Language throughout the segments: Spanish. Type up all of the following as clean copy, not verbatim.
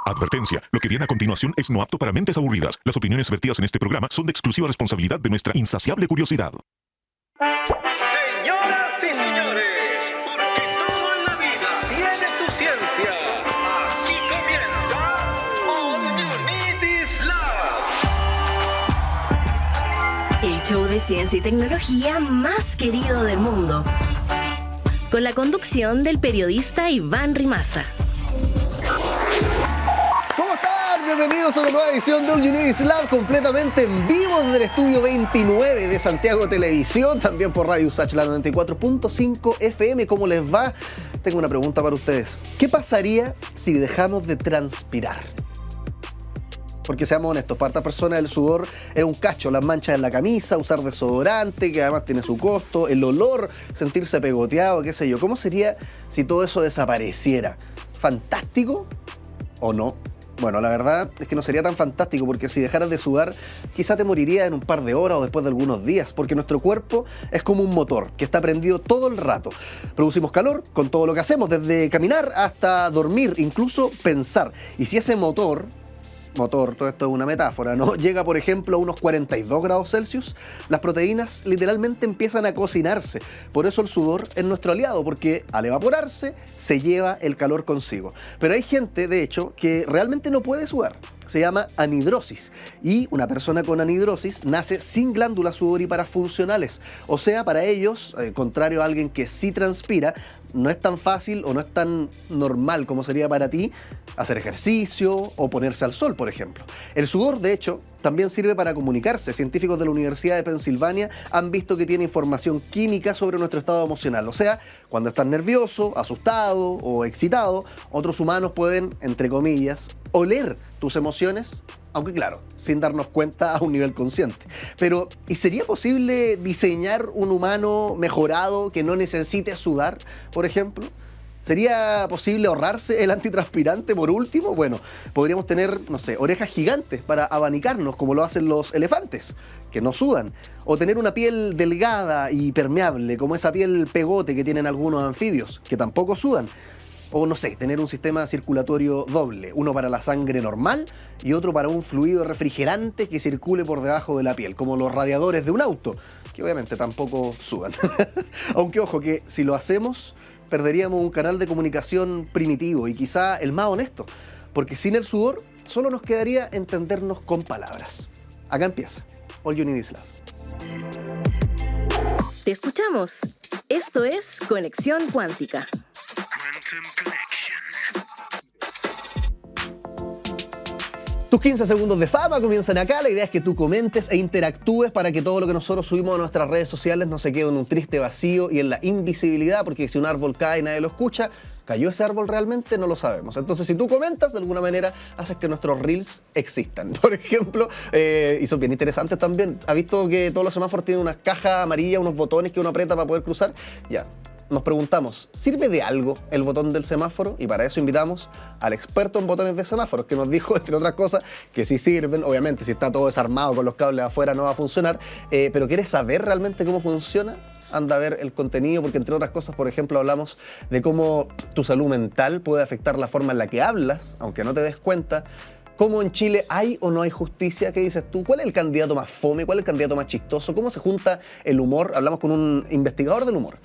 Advertencia, lo que viene a continuación es no apto para mentes aburridas. Las opiniones vertidas en este programa son de exclusiva responsabilidad de nuestra insaciable curiosidad. Señoras y señores, porque todo en la vida tiene su ciencia. Aquí comienza All You Need Is Love. El show de ciencia y tecnología más querido del mundo. Con la conducción del periodista Iván Rimaza. ¿Cómo están? Bienvenidos a una nueva edición de All You Need Is Love, completamente en vivo desde el estudio 29 de Santiago Televisión, también por Radio USACH, la 94.5 FM. ¿Cómo les va? Tengo una pregunta para ustedes. ¿Qué pasaría si dejamos de transpirar? Porque seamos honestos, para esta persona el sudor es un cacho, las manchas en la camisa, usar desodorante, que además tiene su costo, el olor, sentirse pegoteado, qué sé yo. ¿Cómo sería si todo eso desapareciera? ¿Fantástico o no? Bueno, la verdad es que no sería tan fantástico, porque si dejaras de sudar, quizá te morirías en un par de horas o después de algunos días, porque nuestro cuerpo es como un motor que está prendido todo el rato. Producimos calor con todo lo que hacemos, desde caminar hasta dormir, incluso pensar. Y si ese motor, todo esto es una metáfora, ¿no?, llega, por ejemplo, a unos 42 grados Celsius, las proteínas literalmente empiezan a cocinarse. Por eso el sudor es nuestro aliado, porque al evaporarse se lleva el calor consigo. Pero hay gente, de hecho, que realmente no puede sudar. Se llama anhidrosis, y una persona con anhidrosis nace sin glándulas sudoríparas funcionales. O sea, para ellos, contrario a alguien que sí transpira, no es tan fácil o no es tan normal como sería para ti hacer ejercicio o ponerse al sol, por ejemplo. El sudor, de hecho, también sirve para comunicarse. Científicos de la Universidad de Pensilvania han visto que tiene información química sobre nuestro estado emocional. O sea, cuando estás nervioso, asustado o excitado, otros humanos pueden, entre comillas, oler tus emociones, aunque claro, sin darnos cuenta a un nivel consciente. Pero, ¿y sería posible diseñar un humano mejorado que no necesite sudar, por ejemplo? ¿Sería posible ahorrarse el antitranspirante por último? Bueno, podríamos tener, no sé, orejas gigantes para abanicarnos, como lo hacen los elefantes, que no sudan. O tener una piel delgada y permeable, como esa piel pegote que tienen algunos anfibios, que tampoco sudan. O no sé, tener un sistema circulatorio doble, uno para la sangre normal y otro para un fluido refrigerante que circule por debajo de la piel, como los radiadores de un auto, que obviamente tampoco sudan. Aunque ojo, que si lo hacemos, perderíamos un canal de comunicación primitivo y quizá el más honesto, porque sin el sudor solo nos quedaría entendernos con palabras. Acá empieza All You Need Is Love. Te escuchamos. Esto es Conexión Cuántica. Tus 15 segundos de fama comienzan acá. La idea es que tú comentes e interactúes para que todo lo que nosotros subimos a nuestras redes sociales no se quede en un triste vacío y en la invisibilidad, porque si un árbol cae y nadie lo escucha, ¿cayó ese árbol realmente? No lo sabemos. Entonces, si tú comentas, de alguna manera haces que nuestros reels existan. Por ejemplo, y son bien interesantes también. ¿Ha visto que todos los semáforos tienen unas cajas amarillas, unos botones que uno aprieta para poder cruzar? Ya. Nos preguntamos, ¿sirve de algo el botón del semáforo? Y para eso invitamos al experto en botones de semáforos, que nos dijo, entre otras cosas, que sí sirven. Obviamente, si está todo desarmado con los cables afuera no va a funcionar. Pero ¿quieres saber realmente cómo funciona? Anda a ver el contenido, porque entre otras cosas, por ejemplo, hablamos de cómo tu salud mental puede afectar la forma en la que hablas, aunque no te des cuenta. ¿Cómo en Chile hay o no hay justicia? ¿Qué dices tú? ¿Cuál es el candidato más fome? ¿Cuál es el candidato más chistoso? ¿Cómo se junta el humor? Hablamos con un investigador del humor.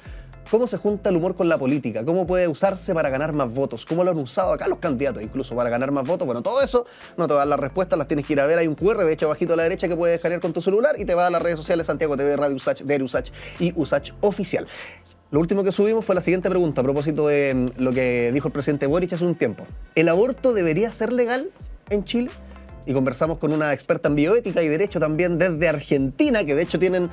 ¿Cómo se junta el humor con la política? ¿Cómo puede usarse para ganar más votos? ¿Cómo lo han usado acá los candidatos incluso para ganar más votos? Bueno, todo eso no te va a dar las respuestas, las tienes que ir a ver. Hay un QR, de hecho, abajito a la derecha, que puedes escanear con tu celular y te va a las redes sociales: Santiago TV, Radio USACH, Diario USACH y USACH Oficial. Lo último que subimos fue la siguiente pregunta a propósito de lo que dijo el presidente Boric hace un tiempo. ¿El aborto debería ser legal en Chile? Y conversamos con una experta en bioética y derecho también desde Argentina, que de hecho tienen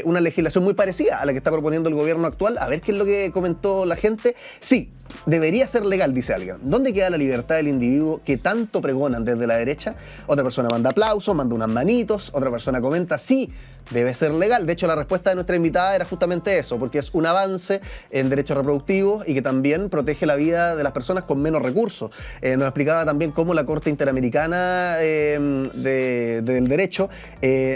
una legislación muy parecida a la que está proponiendo el gobierno actual. A ver qué es lo que comentó la gente. Sí, debería ser legal, dice alguien. ¿Dónde queda la libertad del individuo que tanto pregonan desde la derecha? Otra persona manda aplausos, manda unas manitos. Otra persona comenta, sí, debe ser legal. De hecho, la respuesta de nuestra invitada era justamente eso, porque es un avance en derechos reproductivos y que también protege la vida de las personas con menos recursos. Nos explicaba también cómo la Corte Interamericana del Derecho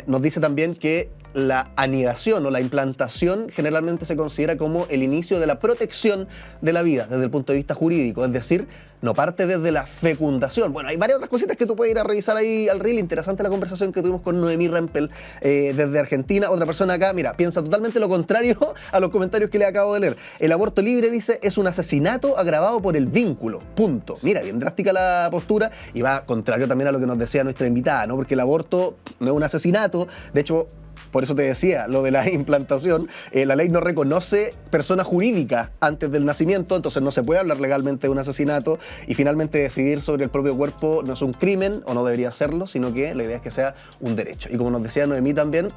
nos dice también que la anidación o la implantación generalmente se considera como el inicio de la protección de la vida desde el punto de vista jurídico, es decir, no parte desde la fecundación. Bueno, hay varias otras cositas que tú puedes ir a revisar ahí al reel. Interesante la conversación que tuvimos con Noemí Rempel desde Argentina. Otra persona acá, mira, piensa totalmente lo contrario a los comentarios que le acabo de leer. El aborto libre, dice, es un asesinato agravado por el vínculo, punto. Mira, bien drástica la postura y va contrario también a lo que nos decía nuestra invitada, ¿no? Porque el aborto no es un asesinato, de hecho, por eso te decía, lo de la implantación, la ley no reconoce persona jurídica antes del nacimiento, entonces no se puede hablar legalmente de un asesinato, y finalmente decidir sobre el propio cuerpo no es un crimen, o no debería serlo, sino que la idea es que sea un derecho. Y como nos decía Noemí también,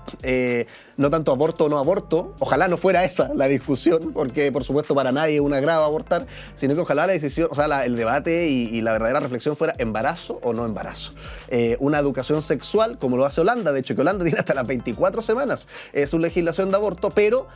no tanto aborto o no aborto, ojalá no fuera esa la discusión, porque por supuesto para nadie es un agrado abortar, sino que ojalá la decisión, o sea, el debate y la verdadera reflexión fuera embarazo o no embarazo. Una educación sexual, como lo hace Holanda, de hecho que Holanda tiene hasta las 24 semanas su legislación de aborto, pero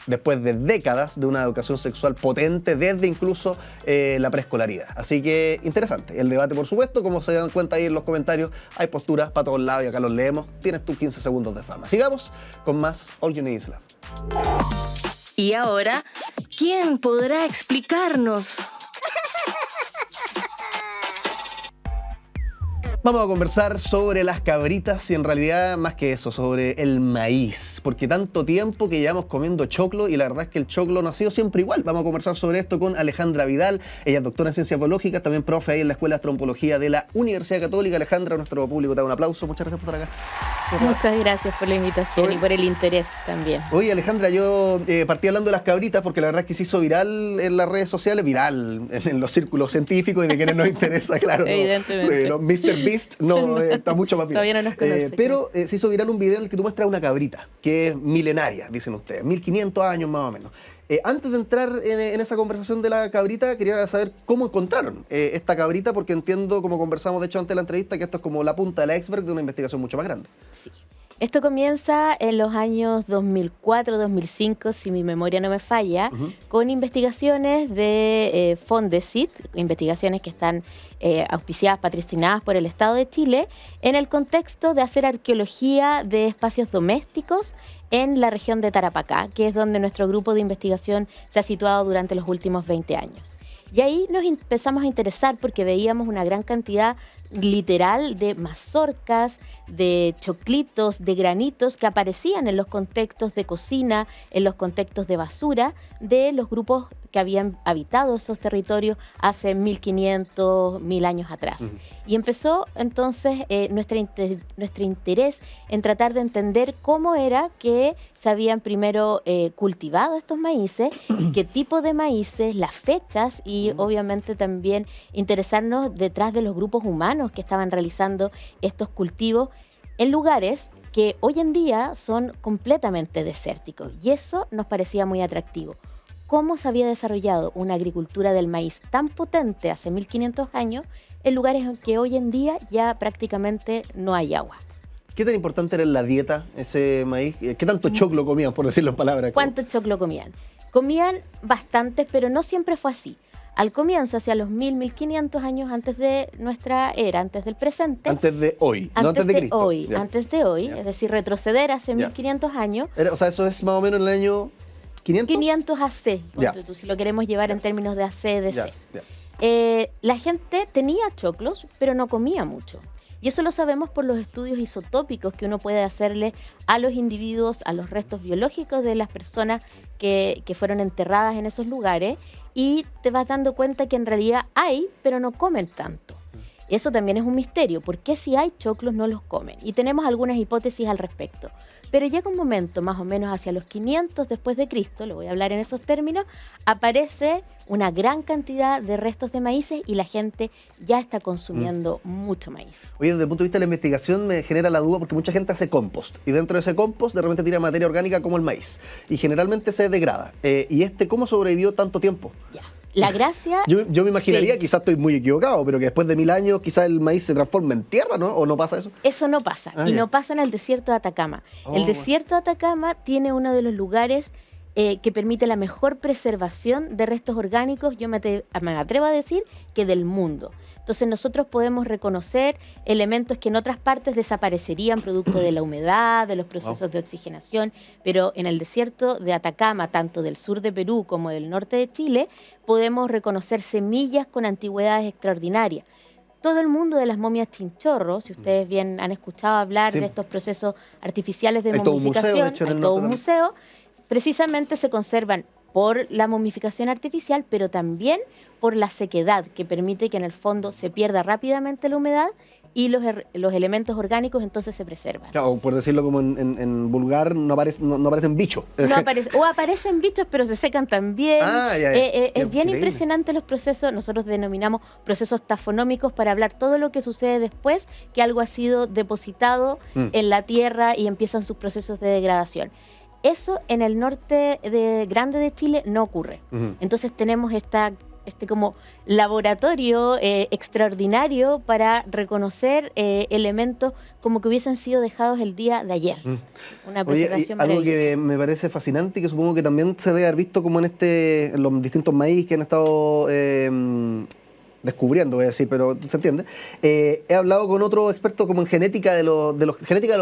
después de décadas de una educación sexual potente, desde incluso la preescolaridad. Así que interesante el debate, por supuesto, como se dan cuenta ahí en los comentarios, hay posturas para todos lados y acá los leemos. Tienes tus 15 segundos de fama. Sigamos con más All You Need Is Love. Y ahora, ¿quién podrá explicarnos? Vamos a conversar sobre las cabritas y en realidad más que eso, sobre el maíz, porque tanto tiempo que llevamos comiendo choclo y la verdad es que el choclo no ha sido siempre igual. Vamos a conversar sobre esto con Alejandra Vidal, ella es doctora en ciencias biológicas, también profe ahí en la Escuela de Astrontología de la Universidad Católica. Alejandra, nuestro público te da un aplauso, muchas gracias por estar acá. Muchas gracias por la invitación y por el interés también. Oye, Alejandra, yo partí hablando de las cabritas porque la verdad es que se hizo viral en las redes sociales, viral en los círculos científicos y de quienes nos interesa, claro. Evidentemente. No, Mr. Beast no está mucho más viral. Todavía no nos conoce. Pero se hizo viral un video en el que tú muestras una cabrita, que es milenaria, dicen ustedes, 1500 años más o menos. Antes de entrar en esa conversación de la cabrita, quería saber cómo encontraron esta cabrita, porque entiendo, como conversamos de hecho antes de la entrevista, que esto es como la punta del iceberg de una investigación mucho más grande. Sí. Esto comienza en los años 2004-2005, si mi memoria no me falla, con investigaciones de Fondesit, investigaciones que están auspiciadas, patrocinadas por el Estado de Chile, en el contexto de hacer arqueología de espacios domésticos en la región de Tarapacá, que es donde nuestro grupo de investigación se ha situado durante los últimos 20 años. Y ahí nos empezamos a interesar porque veíamos una gran cantidad literal de mazorcas, de choclitos, de granitos que aparecían en los contextos de cocina, en los contextos de basura de los grupos que habían habitado esos territorios hace 1500, 1000 años atrás. Y empezó entonces nuestro interés en tratar de entender cómo era que se habían primero cultivado estos maíces, qué tipo de maíces, las fechas y obviamente también interesarnos detrás de los grupos humanos que estaban realizando estos cultivos en lugares que hoy en día son completamente desérticos. Y eso nos parecía muy atractivo. Cómo se había desarrollado una agricultura del maíz tan potente hace 1500 años en lugares en que hoy en día ya prácticamente no hay agua. ¿Qué tan importante era en la dieta ese maíz? ¿Qué tanto choclo comían, por decirlo en palabras? ¿Cuánto choclo comían? Comían bastantes, pero no siempre fue así. Al comienzo, hacia los 1500 años antes de nuestra era, antes del presente. Antes de hoy, no antes de Cristo. Hoy, antes de hoy, es decir, retroceder hace 1500 años. O sea, eso es más o menos en el año 500. 500 AC, tú, si lo queremos llevar en términos de AC, de C. La gente tenía choclos, pero no comía mucho. Y eso lo sabemos por los estudios isotópicos que uno puede hacerle a los individuos, a los restos biológicos de las personas que fueron enterradas en esos lugares, y te vas dando cuenta que en realidad hay, pero no comen tanto. Eso también es un misterio. ¿Por qué si hay choclos no los comen? Y tenemos algunas hipótesis al respecto. Pero llega un momento, más o menos hacia los 500 después de Cristo, lo voy a hablar en esos términos, aparece una gran cantidad de restos de maíces y la gente ya está consumiendo mucho maíz. Oye, desde el punto de vista de la investigación me genera la duda porque mucha gente hace compost y dentro de ese compost de repente tira materia orgánica como el maíz y generalmente se degrada. ¿Y cómo sobrevivió tanto tiempo? Ya. La gracia... Yo me imaginaría, quizás estoy muy equivocado, pero que después de 1000 años quizás el maíz se transforma en tierra, ¿no? ¿O no pasa eso? Eso no pasa, no pasa en el desierto de Atacama. El desierto de Atacama tiene uno de los lugares que permite la mejor preservación de restos orgánicos, yo me atrevo a decir que del mundo. Entonces nosotros podemos reconocer elementos que en otras partes desaparecerían producto de la humedad, de los procesos de oxigenación, pero en el desierto de Atacama, tanto del sur de Perú como del norte de Chile, podemos reconocer semillas con antigüedades extraordinarias. Todo el mundo de las momias chinchorro, si ustedes bien han escuchado hablar de estos procesos artificiales de momificación, hay todo un museo, precisamente se conservan por la momificación artificial, pero también por la sequedad, que permite que en el fondo se pierda rápidamente la humedad y los elementos orgánicos entonces se preservan. Claro, por decirlo como en vulgar, no aparecen bichos. O aparecen bichos, pero se secan también. Es bien impresionante los procesos, nosotros denominamos procesos tafonómicos para hablar todo lo que sucede después que algo ha sido depositado en la tierra y empiezan sus procesos de degradación. Eso en el norte grande de Chile no ocurre. Entonces tenemos este como laboratorio extraordinario para reconocer elementos como que hubiesen sido dejados el día de ayer. Una preservación algo que me parece fascinante y que supongo que también se debe haber visto como en los distintos maíz que han estado descubriendo, voy a decir, pero se entiende. He hablado con otro experto como en genética de los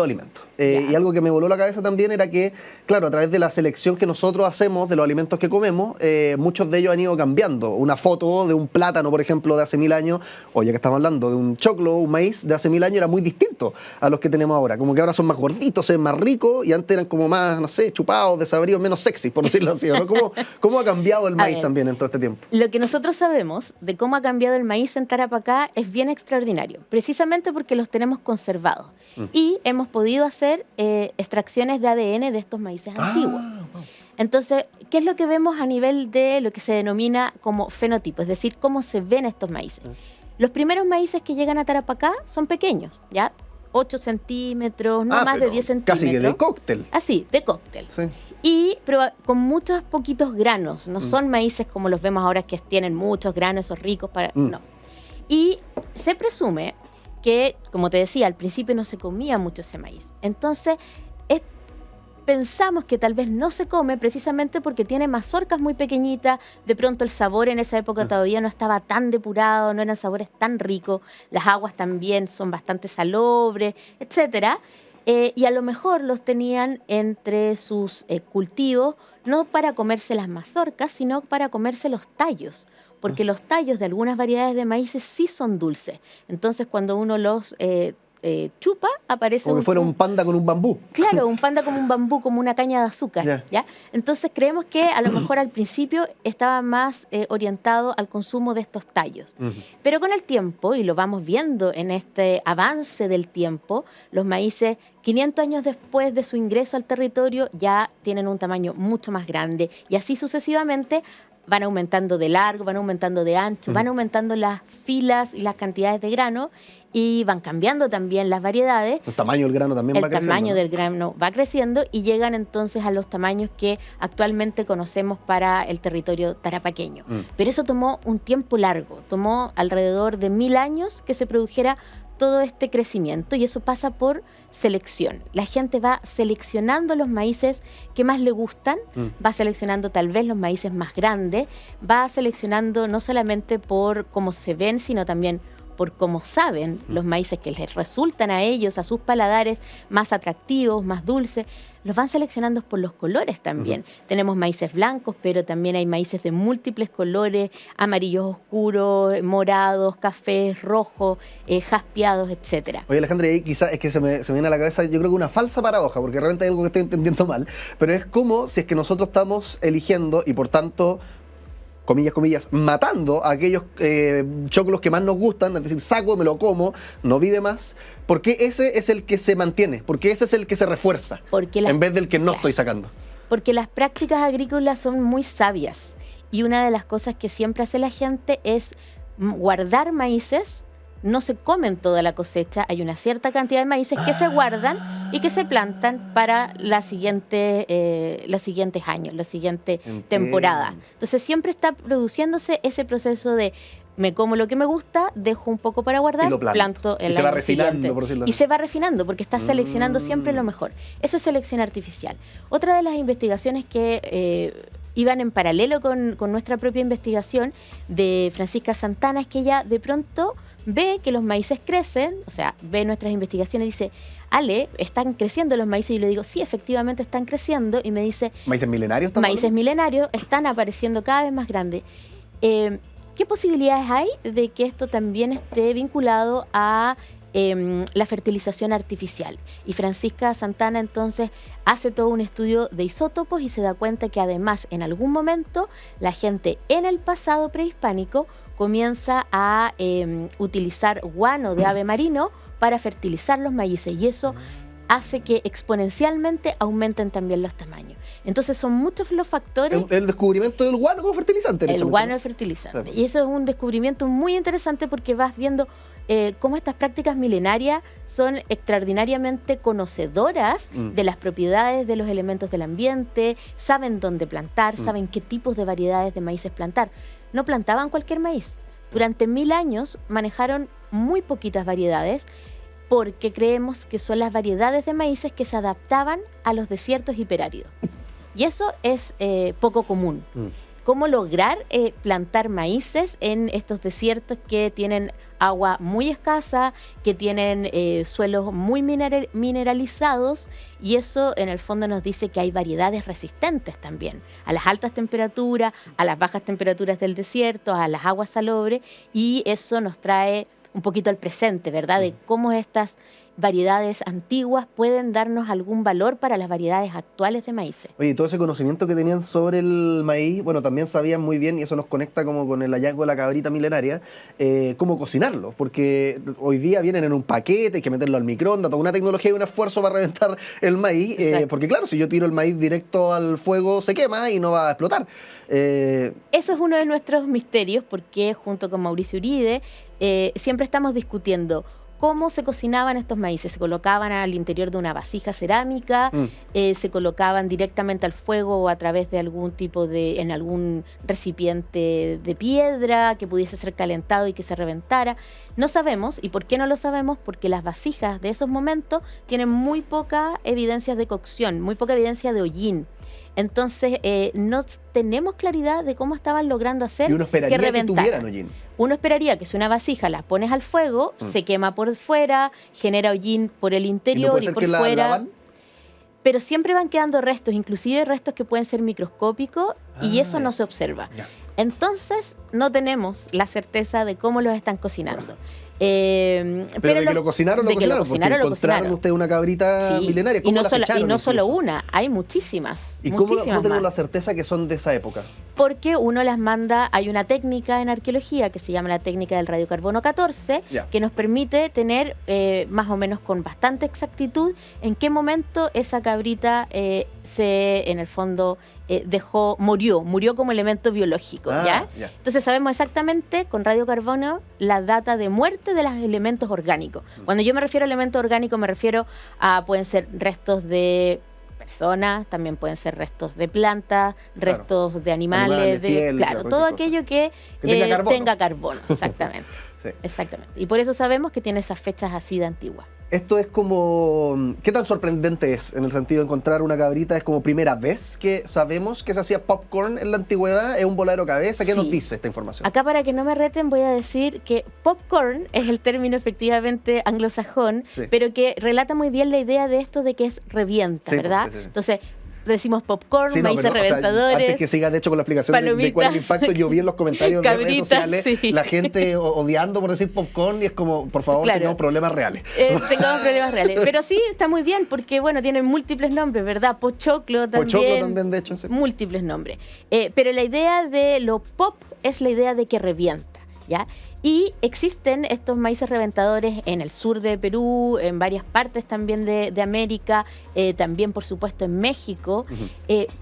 alimentos. Y algo que me voló la cabeza también era que, claro, a través de la selección que nosotros hacemos de los alimentos que comemos, muchos de ellos han ido cambiando. Una foto de un plátano, por ejemplo, de hace 1000 años, o ya que estamos hablando de un choclo, un maíz de hace 1000 años, era muy distinto a los que tenemos ahora. Como que ahora son más gorditos, se ven más ricos, y antes eran como más, no sé, chupados, desabridos, menos sexy, por decirlo así, ¿no? ¿Cómo ha cambiado el maíz también en todo este tiempo? Lo que nosotros sabemos de cómo ha cambiado el maíz en Tarapacá es bien extraordinario, precisamente porque los tenemos conservados. Y hemos podido hacer extracciones de ADN de estos maíces antiguos. Entonces, ¿qué es lo que vemos a nivel de lo que se denomina como fenotipo? Es decir, cómo se ven estos maíces. Los primeros maíces que llegan a Tarapacá son pequeños, ¿ya? 8 centímetros, no más de 10 centímetros. Casi que de cóctel. Así, de cóctel. Sí. Pero con muchos poquitos granos. No son maíces como los vemos ahora que tienen muchos granos, esos ricos. No. Y se presume que, como te decía, al principio no se comía mucho ese maíz. Entonces, pensamos que tal vez no se come precisamente porque tiene mazorcas muy pequeñitas, de pronto el sabor en esa época todavía no estaba tan depurado, no eran sabores tan ricos, las aguas también son bastante salobres, etcétera. Y a lo mejor los tenían entre sus cultivos, no para comerse las mazorcas, sino para comerse los tallos, porque los tallos de algunas variedades de maíces sí son dulces. Entonces, cuando uno los chupa, aparece como que fuera un panda con un bambú. Claro, un panda como un bambú, como una caña de azúcar. ¿Ya? Entonces, creemos que a lo mejor al principio estaba más orientado al consumo de estos tallos. Pero con el tiempo, y lo vamos viendo en este avance del tiempo, los maíces 500 años después de su ingreso al territorio ya tienen un tamaño mucho más grande y así sucesivamente van aumentando de largo, van aumentando de ancho, van aumentando las filas y las cantidades de grano y van cambiando también las variedades. El tamaño del grano también va creciendo. El tamaño del grano va creciendo y llegan entonces a los tamaños que actualmente conocemos para el territorio tarapaqueño. Pero eso tomó un tiempo largo, tomó alrededor de 1000 años que se produjera todo este crecimiento y eso pasa por selección. La gente va seleccionando los maíces que más le gustan, va seleccionando tal vez los maíces más grandes, va seleccionando no solamente por cómo se ven, sino también por cómo saben los maíces que les resultan a ellos, a sus paladares, más atractivos, más dulces. Los van seleccionando por los colores también. Tenemos maíces blancos, pero también hay maíces de múltiples colores, amarillos oscuros, morados, cafés, rojos, jaspeados, etcétera. Oye, Alejandra, quizás es que se me viene a la cabeza, yo creo que una falsa paradoja, porque realmente hay algo que estoy entendiendo mal, pero es como si es que nosotros estamos eligiendo y por tanto, comillas, matando a aquellos choclos que más nos gustan, es decir, saco, me lo como, no vive más, porque ese es el que se mantiene, porque ese es el que se refuerza, en vez del que no estoy sacando. Porque las prácticas agrícolas son muy sabias y una de las cosas que siempre hace la gente es guardar maíces. No se comen toda la cosecha, hay una cierta cantidad de maíces que se guardan y que se plantan para los siguientes años, la siguiente temporada. Entonces siempre está produciéndose ese proceso de me como lo que me gusta, dejo un poco para guardar, Y lo planto. el Y se va año refinando, siguiente. por decirlo así. Y se va refinando porque estás seleccionando siempre lo mejor. Eso es selección artificial. Otra de las investigaciones que iban en paralelo con nuestra propia investigación de Francisca Santana es que ella de pronto ve que los maíces crecen, o sea, ve nuestras investigaciones y dice, Ale, ¿están creciendo los maíces? Y yo le digo, sí, efectivamente están creciendo. Y me dice, ¿Maíces milenarios? maíces milenarios están apareciendo cada vez más grandes. ¿Qué posibilidades hay de que esto también esté vinculado a la fertilización artificial? Y Francisca Santana entonces hace todo un estudio de isótopos y se da cuenta que además en algún momento la gente en el pasado prehispánico comienza a utilizar guano de ave marino para fertilizar los maíces y eso hace que exponencialmente aumenten también los tamaños. Entonces son muchos los factores. El descubrimiento del guano como fertilizante. El guano es fertilizante. Y eso es un descubrimiento muy interesante porque vas viendo cómo estas prácticas milenarias son extraordinariamente conocedoras de las propiedades de los elementos del ambiente, saben dónde plantar, saben qué tipos de variedades de maíces plantar. No plantaban cualquier maíz. Durante 1000 años manejaron muy poquitas variedades porque creemos que son las variedades de maíces que se adaptaban a los desiertos hiperáridos. Y eso es poco común. ¿Cómo lograr plantar maíces en estos desiertos que tienen agua muy escasa, que tienen suelos muy mineralizados? Y eso en el fondo nos dice que hay variedades resistentes también a las altas temperaturas, a las bajas temperaturas del desierto, a las aguas salobres, y eso nos trae un poquito al presente, ¿verdad? De cómo estas variedades antiguas pueden darnos algún valor para las variedades actuales de maíz. Oye, todo ese conocimiento que tenían sobre el maíz, bueno, también sabían muy bien, y eso nos conecta como con el hallazgo de la cabrita milenaria, cómo cocinarlo, porque hoy día vienen en un paquete, hay que meterlo al microondas, toda una tecnología y un esfuerzo para reventar el maíz, porque claro, si yo tiro el maíz directo al fuego se quema y no va a explotar. Eso es uno de nuestros misterios, porque junto con Mauricio Uribe siempre estamos discutiendo cómo se cocinaban estos maíces. Se colocaban al interior de una vasija cerámica, se colocaban directamente al fuego o a través de algún tipo de, en algún recipiente de piedra que pudiese ser calentado y que se reventara. No sabemos. ¿Y por qué no lo sabemos? Porque las vasijas de esos momentos tienen muy poca evidencia de cocción, muy poca evidencia de hollín. Entonces, no tenemos claridad de cómo estaban logrando hacer y uno esperaría que reventaran. Que tuvieran hollín. Uno esperaría que si una vasija la pones al fuego, se quema por fuera, genera hollín por el interior y por fuera. Pero siempre van quedando restos, inclusive restos que pueden ser microscópicos, y eso no se observa. Ya. Entonces, no tenemos la certeza de cómo los están cocinando. Pero de que lo cocinaron, porque encontraron ustedes una cabrita milenaria. ¿Cómo la fecharon? Y no solo una, hay muchísimas. ¿Y cómo tenemos la certeza que son de esa época? Porque uno las manda, hay una técnica en arqueología que se llama la técnica del radiocarbono 14, que nos permite tener más o menos con bastante exactitud en qué momento esa cabrita en el fondo murió como elemento biológico. ¿Ya? Entonces sabemos exactamente con radiocarbono la data de muerte de los elementos orgánicos. Cuando yo me refiero a elementos orgánicos me refiero a, pueden ser restos de personas, también pueden ser restos de plantas, restos de animales, de piel, todo aquello que tenga carbono. Exactamente. Exactamente. Y por eso sabemos que tiene esas fechas así de antiguas. Esto es como... ¿Qué tan sorprendente es? En el sentido de encontrar una cabrita, ¿es como primera vez que sabemos que se hacía popcorn en la antigüedad? ¿Es un voladero cabeza? ¿Qué nos dice esta información? Acá, para que no me reten, voy a decir que popcorn es el término efectivamente anglosajón, pero que relata muy bien la idea de esto de que es revienta, ¿verdad? Entonces, decimos popcorn, maíces reventadores. Antes que siga, de hecho, con la explicación de cuál es el impacto, yo vi en los comentarios de redes sociales la gente odiando por decir popcorn, y es como, por favor, tengamos problemas reales. Tengamos problemas reales. Pero sí, está muy bien, porque, bueno, tienen múltiples nombres, ¿verdad? Pochoclo también. Pochoclo también, de hecho. Sí. Múltiples nombres. Pero la idea de lo pop es la idea de que revienta, ¿ya? Y existen estos maíces reventadores en el sur de Perú, en varias partes también de América, también por supuesto en México,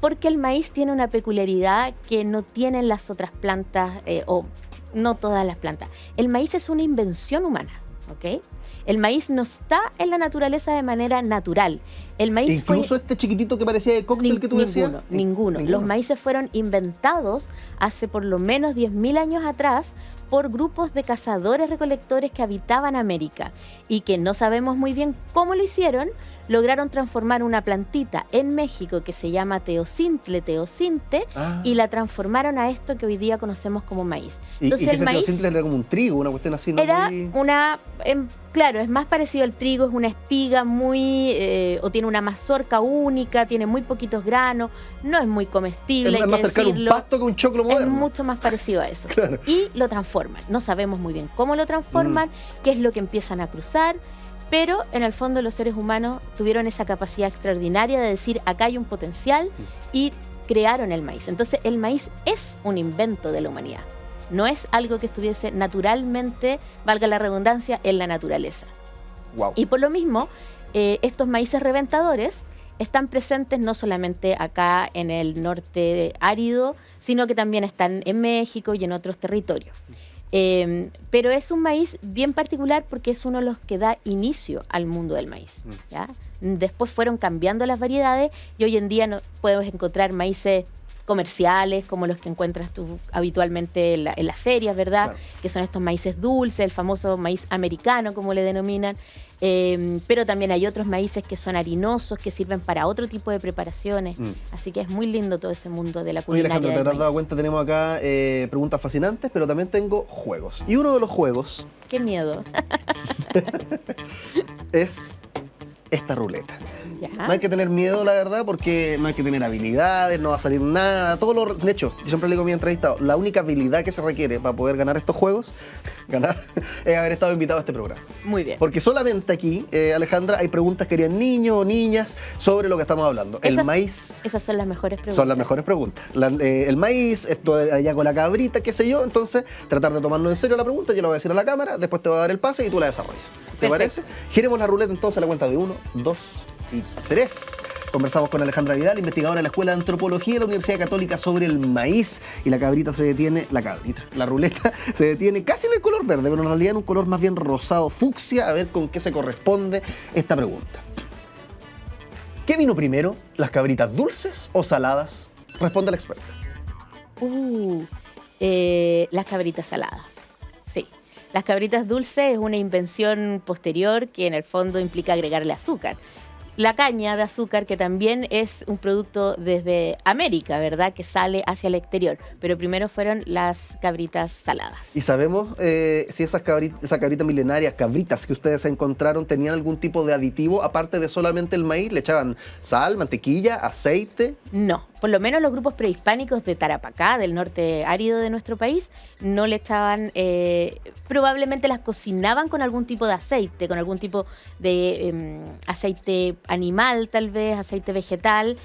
porque el maíz tiene una peculiaridad que no tienen las otras plantas, o no todas las plantas. El maíz es una invención humana, ¿ok? El maíz no está en la naturaleza de manera natural. El maíz incluso este chiquitito que parecía de cóctel que tú decías. Ninguno. Los maíces fueron inventados hace por lo menos 10.000 años atrás por grupos de cazadores-recolectores que habitaban América y que no sabemos muy bien cómo lo hicieron. Lograron transformar una plantita en México que se llama teocinte, y la transformaron a esto que hoy día conocemos como maíz. Entonces, ¿y ese teocinte era como un trigo, una cuestión así? ¿No? Era claro, es más parecido al trigo, es una espiga o tiene una mazorca única, tiene muy poquitos granos, no es muy comestible. Es más cercano a un pasto que un choclo moderno. Es mucho más parecido a eso. Claro. Y lo transforman. No sabemos muy bien cómo lo transforman, qué es lo que empiezan a cruzar. Pero en el fondo los seres humanos tuvieron esa capacidad extraordinaria de decir acá hay un potencial y crearon el maíz. Entonces el maíz es un invento de la humanidad. No es algo que estuviese naturalmente, valga la redundancia, en la naturaleza. Wow. Y por lo mismo, estos maíces reventadores están presentes no solamente acá en el norte árido, sino que también están en México y en otros territorios. Pero es un maíz bien particular porque es uno de los que da inicio al mundo del maíz, ¿ya? Después fueron cambiando las variedades y hoy en día puedes encontrar maíces comerciales como los que encuentras tú habitualmente en las ferias, ¿verdad? Claro. Que son estos maíces dulces, el famoso maíz americano, como le denominan. Pero también hay otros maíces que son harinosos, que sirven para otro tipo de preparaciones. Así que es muy lindo todo ese mundo de la culinaria. Oye, Alejandra, te habrás dado cuenta, tenemos acá preguntas fascinantes, pero también tengo juegos. Y uno de los juegos... ¡Qué miedo! es esta ruleta. Ya. No hay que tener miedo, la verdad, porque no hay que tener habilidades, no va a salir nada. De hecho, yo siempre le digo a mi entrevistado, la única habilidad que se requiere para poder ganar estos juegos, es haber estado invitado a este programa. Muy bien. Porque solamente aquí, Alejandra, hay preguntas que harían niños o niñas sobre lo que estamos hablando. El maíz... Esas son las mejores preguntas. Son las mejores preguntas. El maíz, esto allá con la cabrita, qué sé yo. Entonces, tratar de tomarnos en serio la pregunta, yo la voy a decir a la cámara, después te voy a dar el pase y tú la desarrollas. ¿Te parece? Giremos la ruleta entonces a la cuenta de 1, 2 y 3. Conversamos con Alejandra Vidal, investigadora de la Escuela de Antropología de la Universidad Católica, sobre el maíz. Y la ruleta se detiene casi en el color verde, pero en realidad en un color más bien rosado fucsia. A ver con qué se corresponde esta pregunta. ¿Qué vino primero, las cabritas dulces o saladas? Responde la experta. Las cabritas saladas. Sí. Las cabritas dulces es una invención posterior que en el fondo implica agregarle azúcar. La caña de azúcar, que también es un producto desde América, ¿verdad? Que sale hacia el exterior. Pero primero fueron las cabritas saladas. ¿Y sabemos si esas cabritas milenarias, cabritas que ustedes encontraron, tenían algún tipo de aditivo aparte de solamente el maíz? ¿Le echaban sal, mantequilla, aceite? No. Por lo menos los grupos prehispánicos de Tarapacá, del norte árido de nuestro país, no le echaban, probablemente las cocinaban con algún tipo de aceite, con algún tipo de aceite animal tal vez, aceite vegetal,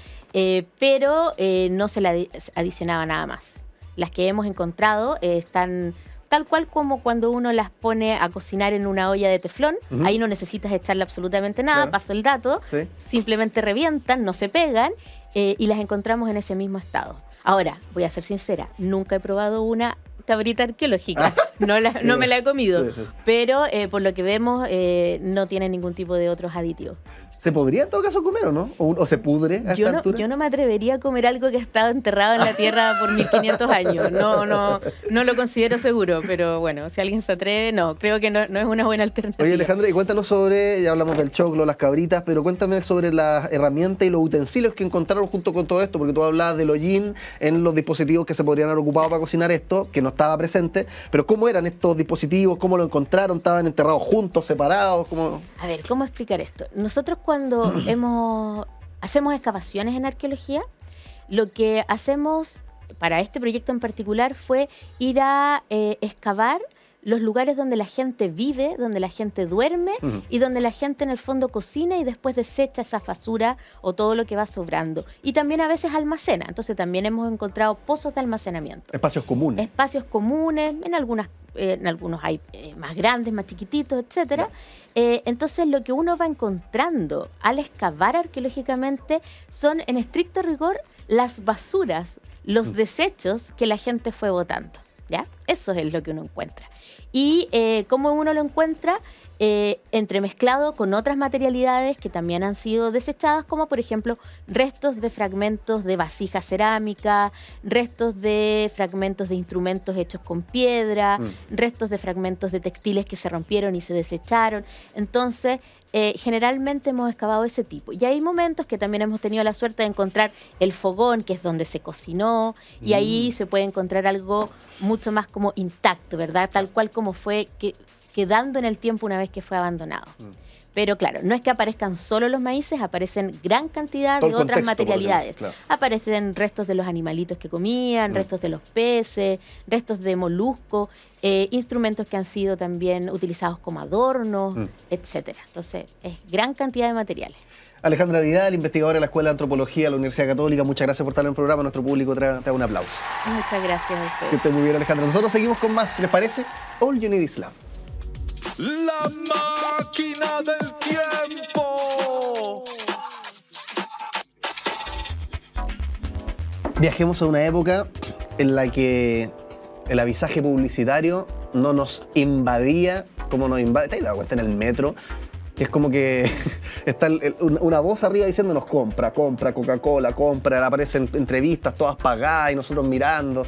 pero no se le adicionaba nada más. Las que hemos encontrado están tal cual como cuando uno las pone a cocinar en una olla de teflón. Ahí no necesitas echarle absolutamente nada, paso el dato, simplemente revientan, no se pegan, y las encontramos en ese mismo estado. Ahora, voy a ser sincera, nunca he probado una cabrita arqueológica, no me la he comido, pero por lo que vemos no tiene ningún tipo de otros aditivos. ¿Se podría en todo caso comer o no? ¿O se pudre a esta altura? Yo no me atrevería a comer algo que ha estado enterrado en la tierra por 1500 años. No lo considero seguro, pero bueno, si alguien se atreve, creo que no es una buena alternativa. Oye, Alejandra, y cuéntanos ya hablamos del choclo, las cabritas, pero cuéntame sobre las herramientas y los utensilios que encontraron junto con todo esto, porque tú hablabas del hollín en los dispositivos que se podrían haber ocupado para cocinar esto, que no estaba presente, pero ¿cómo eran estos dispositivos? ¿Cómo lo encontraron? ¿Estaban enterrados juntos, separados? A ver, ¿cómo explicar esto? Nosotros cuando hacemos excavaciones en arqueología, lo que hacemos para este proyecto en particular fue ir a excavar los lugares donde la gente vive, donde la gente duerme y donde la gente en el fondo cocina y después desecha esa basura o todo lo que va sobrando. Y también a veces almacena. Entonces también hemos encontrado pozos de almacenamiento. Espacios comunes. Espacios comunes, en algunos hay más grandes, más chiquititos, etcétera. Entonces lo que uno va encontrando al excavar arqueológicamente son, en estricto rigor, las basuras, los desechos que la gente fue botando, ¿ya? Eso es lo que uno encuentra. Y ¿cómo uno lo encuentra? entremezclado con otras materialidades que también han sido desechadas, como por ejemplo restos de fragmentos de vasijas cerámicas, restos de fragmentos de instrumentos hechos con piedra, restos de fragmentos de textiles que se rompieron y se desecharon. Entonces, generalmente hemos excavado ese tipo. Y hay momentos que también hemos tenido la suerte de encontrar el fogón, que es donde se cocinó, y ahí se puede encontrar algo mucho más como intacto, ¿verdad? Tal cual como fue quedando en el tiempo una vez que fue abandonado. Pero claro, no es que aparezcan solo los maíces, aparecen gran cantidad de otras materialidades. Claro. Aparecen restos de los animalitos que comían, restos de los peces, restos de moluscos, instrumentos que han sido también utilizados como adornos, etcétera. Entonces, es gran cantidad de materiales. Alejandra Vidal, investigadora de la Escuela de Antropología de la Universidad Católica, muchas gracias por estar en el programa. Nuestro público te da un aplauso. Muchas gracias a ustedes. Que esté muy bien, Alejandra. Nosotros seguimos con más, ¿les parece? All You Need Is Love. La máquina del tiempo. Viajemos a una época en la que el avisaje publicitario no nos invadía como nos invade. ¿Te has dado cuenta en el metro? Que es como que está una voz arriba diciéndonos compra Coca-Cola, compra, aparecen entrevistas todas pagadas y nosotros mirando.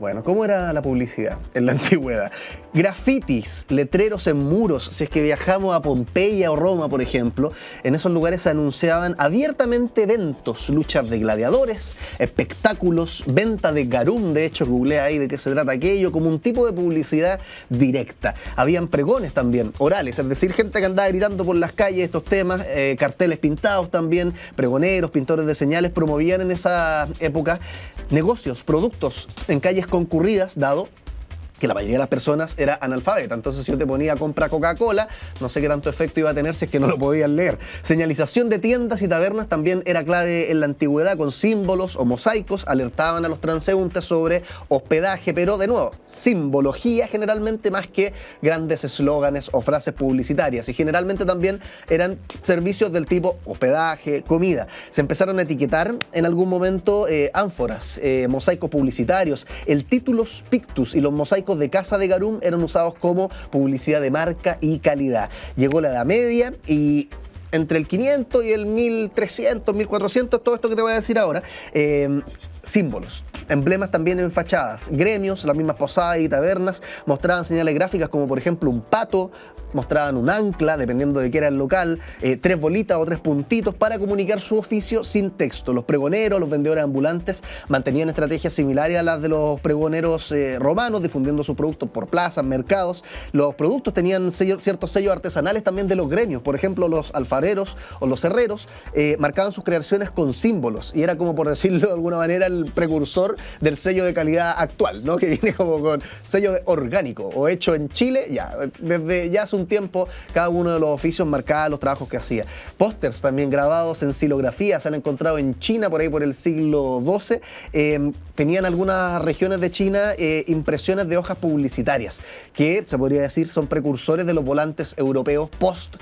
Bueno, ¿cómo era la publicidad en la antigüedad? Grafitis, letreros en muros. Si es que viajamos a Pompeya o Roma, por ejemplo, en esos lugares se anunciaban abiertamente eventos, luchas de gladiadores, espectáculos, venta de garum. De hecho, googleé ahí de qué se trata aquello, como un tipo de publicidad directa. Habían pregones también, orales, es decir, gente que andaba gritando por las calles estos temas, carteles pintados también, pregoneros, pintores de señales promovían en esa época negocios, productos en calles concurridas, dado que la mayoría de las personas era analfabeta. Entonces, si yo te ponía compra Coca-Cola, no sé qué tanto efecto iba a tener si es que no lo podían leer. Señalización de tiendas y tabernas también era clave en la antigüedad, con símbolos o mosaicos, alertaban a los transeúntes sobre hospedaje, pero de nuevo, simbología generalmente más que grandes eslóganes o frases publicitarias. Y generalmente también eran servicios del tipo hospedaje, comida. Se empezaron a etiquetar en algún momento ánforas, mosaicos publicitarios, el Titulus Pictus y los mosaicos de Casa de Garum eran usados como publicidad de marca y calidad. Llegó la Edad Media y entre el 500 y el 1300, 1400, todo esto que te voy a decir ahora, símbolos, emblemas también en fachadas, gremios, las mismas posadas y tabernas mostraban señales gráficas como por ejemplo un pato, mostraban un ancla, dependiendo de qué era el local, 3 bolitas o 3 puntitos para comunicar su oficio sin texto. Los pregoneros, los vendedores ambulantes mantenían estrategias similares a las de los pregoneros romanos, difundiendo sus productos por plazas, mercados. Los productos tenían ciertos sellos artesanales también de los gremios. Por ejemplo, los alfareros o los herreros marcaban sus creaciones con símbolos y era como, por decirlo de alguna manera, el precursor del sello de calidad actual, ¿no? Que viene como con sello de orgánico o hecho en Chile. Ya, desde ya hace un tiempo cada uno de los oficios marcaba los trabajos que hacía. Pósters también grabados en xilografía se han encontrado en China por ahí por el siglo XII. Tenían algunas regiones de China impresiones de hojas publicitarias que se podría decir son precursores de los volantes europeos post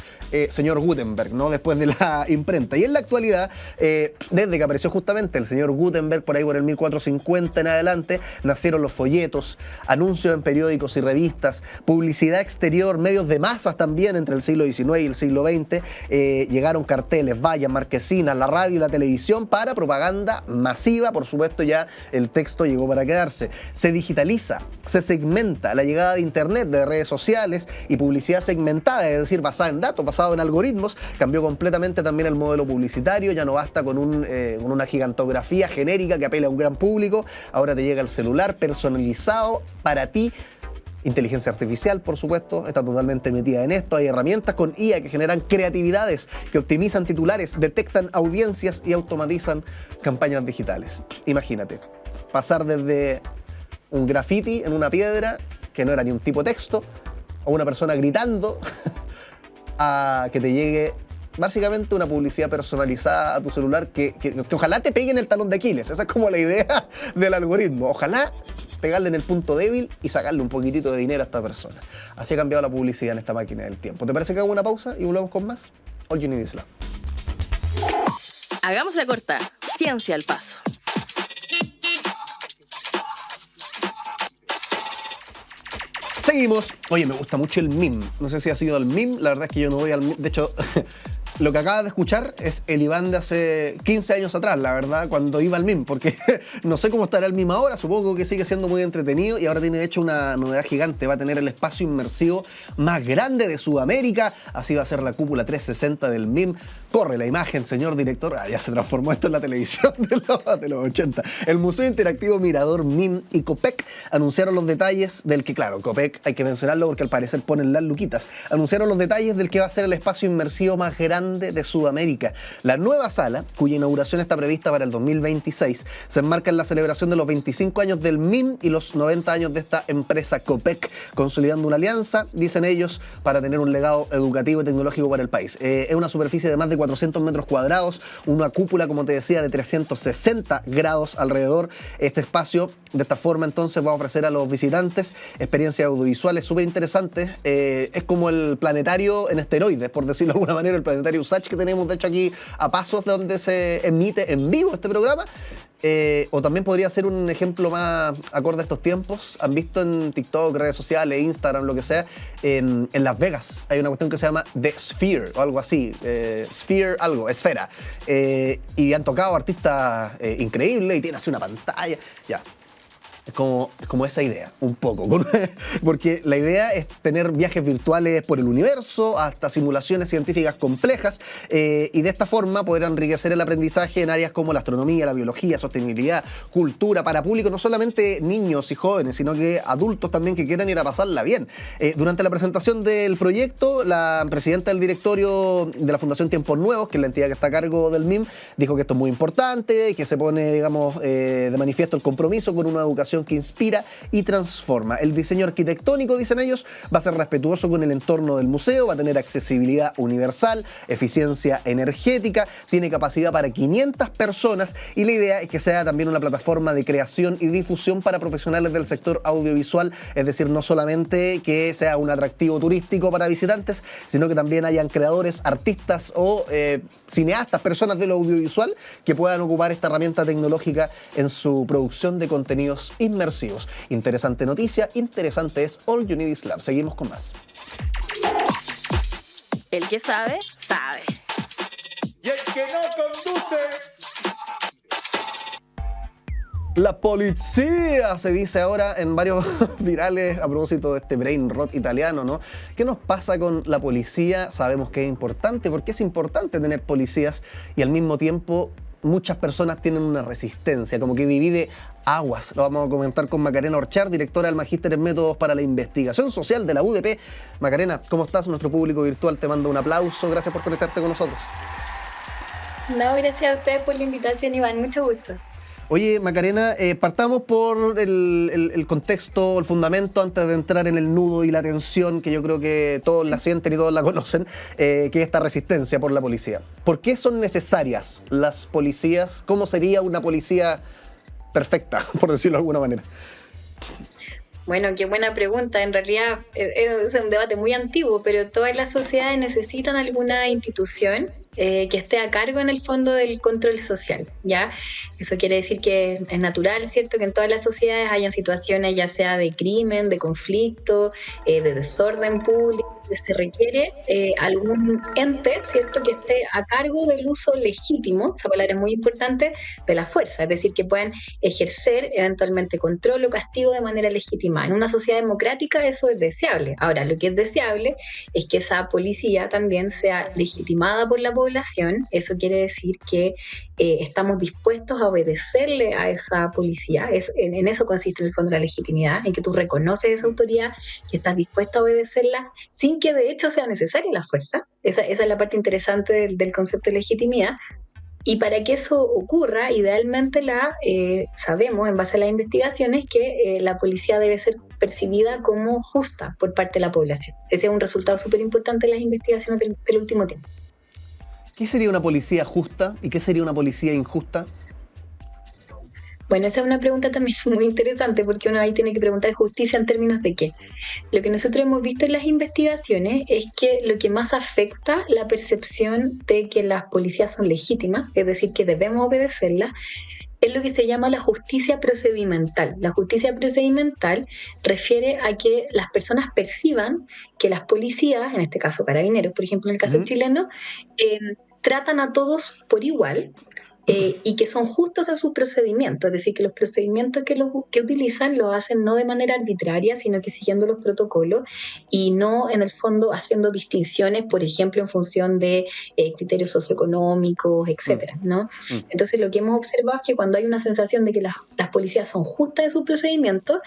señor Gutenberg, ¿no? Después de la imprenta. Y en la actualidad, desde que apareció justamente el señor Gutenberg por ahí por el 1450 en adelante, nacieron los folletos, anuncios en periódicos y revistas, publicidad exterior, medios de masas también entre el siglo XIX y el siglo XX. Llegaron carteles, vallas, marquesinas, la radio y la televisión para propaganda masiva. Por supuesto, ya el texto llegó para quedarse. Se digitaliza, se segmenta, la llegada de internet, de redes sociales y publicidad segmentada, es decir, basada en datos, basada en algoritmos, cambió completamente también el modelo publicitario. Ya no basta con una gigantografía genérica que apela a un gran público. Ahora te llega el celular personalizado para ti. Inteligencia artificial, por supuesto, está totalmente metida en esto. Hay herramientas con IA que generan creatividades, que optimizan titulares, detectan audiencias y automatizan campañas digitales. Imagínate, pasar desde un graffiti en una piedra, que no era ni un tipo de texto, o una persona gritando, a que te llegue básicamente una publicidad personalizada a tu celular que ojalá te pegue en el talón de Aquiles. Esa es como la idea del algoritmo. Ojalá pegarle en el punto débil y sacarle un poquitito de dinero a esta persona. Así ha cambiado la publicidad en esta máquina del tiempo. ¿Te parece que hago una pausa y volvemos con más? All You Need Is Love. Hagamos la corta. Ciencia al paso. Seguimos. Oye, me gusta mucho el MIM. No sé si ha sido el MIM. La verdad es que yo no voy al MIM. De hecho, lo que acabas de escuchar es el Iván de hace 15 años atrás, la verdad, cuando iba al MIM. Porque no sé cómo estará el MIM ahora. Supongo que sigue siendo muy entretenido. Y ahora tiene, de hecho, una novedad gigante. Va a tener el espacio inmersivo más grande de Sudamérica. Así va a ser la cúpula 360 del MIM. Corre la imagen, señor director. Ya se transformó esto en la televisión de los 80. El Museo Interactivo Mirador MIM y Copec anunciaron los detalles del que, claro, Copec hay que mencionarlo porque al parecer ponen las luquitas. Anunciaron los detalles del que va a ser el espacio inmersivo más grande de Sudamérica. La nueva sala, cuya inauguración está prevista para el 2026, se enmarca en la celebración de los 25 años del MIM y los 90 años de esta empresa Copec, consolidando una alianza, dicen ellos, para tener un legado educativo y tecnológico para el país. Es una superficie de más de 400 metros cuadrados, una cúpula, como te decía, de 360 grados alrededor. Este espacio, de esta forma, entonces, va a ofrecer a los visitantes experiencias audiovisuales súper interesantes. Es como el planetario en esteroides, por decirlo de alguna manera, el planetario USACH que tenemos, de hecho, aquí a pasos de donde se emite en vivo este programa. O también podría ser un ejemplo más acorde a estos tiempos. Han visto en TikTok, redes sociales, Instagram, lo que sea, en Las Vegas hay una cuestión que se llama The Sphere o algo así, Sphere algo, esfera, y han tocado artistas increíbles y tienen así una pantalla, ya. Es como esa idea, un poco. Porque la idea es tener viajes virtuales por el universo, hasta simulaciones científicas complejas, y de esta forma poder enriquecer el aprendizaje en áreas como la astronomía, la biología, sostenibilidad, cultura, para público, no solamente niños y jóvenes, sino que adultos también que quieran ir a pasarla bien. Durante la presentación del proyecto, la presidenta del directorio de la Fundación Tiempos Nuevos, que es la entidad que está a cargo del MIM, dijo que esto es muy importante, que se pone, digamos, de manifiesto el compromiso con una educación que inspira y transforma. El diseño arquitectónico, dicen ellos, va a ser respetuoso con el entorno del museo, va a tener accesibilidad universal, eficiencia energética, tiene capacidad para 500 personas y la idea es que sea también una plataforma de creación y difusión para profesionales del sector audiovisual, es decir, no solamente que sea un atractivo turístico para visitantes, sino que también hayan creadores, artistas o cineastas, personas de lo audiovisual que puedan ocupar esta herramienta tecnológica en su producción de contenidos inmersivos. Interesante noticia, interesante es All You Need Is Love. Seguimos con más. El que sabe, sabe. Y el que no conduce. La policía, se dice ahora en varios virales a propósito de este brain rot italiano, ¿no? ¿Qué nos pasa con la policía? Sabemos que es importante, porque es importante tener policías y al mismo tiempo muchas personas tienen una resistencia, como que divide aguas. Lo vamos a comentar con Macarena Orchard, directora del Magíster en Métodos para la Investigación Social de la UDP. Macarena, ¿cómo estás? Nuestro público virtual te manda un aplauso. Gracias por conectarte con nosotros. No, gracias a ustedes por la invitación, Iván. Mucho gusto. Oye, Macarena, partamos por el contexto, el fundamento, antes de entrar en el nudo y la tensión, que yo creo que todos la sienten y todos la conocen, que es esta resistencia por la policía. ¿Por qué son necesarias las policías? ¿Cómo sería una policía perfecta, por decirlo de alguna manera? Bueno, qué buena pregunta. En realidad es un debate muy antiguo, pero todas las sociedades necesitan alguna institución que esté a cargo en el fondo del control social, ¿ya? Eso quiere decir que es natural, ¿cierto?, que en todas las sociedades hayan situaciones ya sea de crimen, de conflicto, de desorden público, que se requiere algún ente, ¿cierto?, que esté a cargo del uso legítimo, esa palabra es muy importante, de la fuerza, es decir, que puedan ejercer eventualmente control o castigo de manera legítima. En una sociedad democrática eso es deseable. Ahora, lo que es deseable es que esa policía también sea legitimada por la población. Eso quiere decir que estamos dispuestos a obedecerle a esa policía. En eso consiste en el fondo la legitimidad, en que tú reconoces esa autoridad y estás dispuesto a obedecerla sin que de hecho sea necesaria la fuerza. Esa es la parte interesante del concepto de legitimidad. Y para que eso ocurra, idealmente sabemos, en base a las investigaciones, que la policía debe ser percibida como justa por parte de la población. Ese es un resultado súper importante de las investigaciones del último tiempo. ¿Qué sería una policía justa y qué sería una policía injusta? Bueno, esa es una pregunta también muy interesante, porque uno ahí tiene que preguntar justicia en términos de qué. Lo que nosotros hemos visto en las investigaciones es que lo que más afecta la percepción de que las policías son legítimas, es decir, que debemos obedecerlas, es lo que se llama la justicia procedimental. La justicia procedimental refiere a que las personas perciban que las policías, en este caso carabineros, por ejemplo, en el caso chileno, tratan a todos por igual. Y que son justos en sus procedimientos, es decir, que los procedimientos que utilizan lo hacen no de manera arbitraria, sino que siguiendo los protocolos y no en el fondo haciendo distinciones, por ejemplo, en función de criterios socioeconómicos, etcétera, ¿no? Entonces, lo que hemos observado es que cuando hay una sensación de que las policías son justas en sus procedimientos,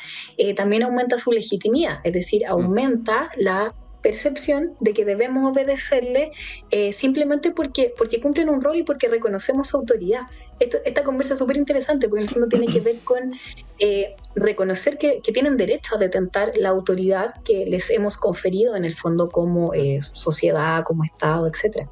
también aumenta su legitimidad, es decir, aumenta la percepción de que debemos obedecerle simplemente porque cumplen un rol y porque reconocemos su autoridad. Esta conversa es súper interesante porque en el fondo tiene que ver con reconocer que tienen derecho a detentar la autoridad que les hemos conferido en el fondo como sociedad, como Estado, etcétera.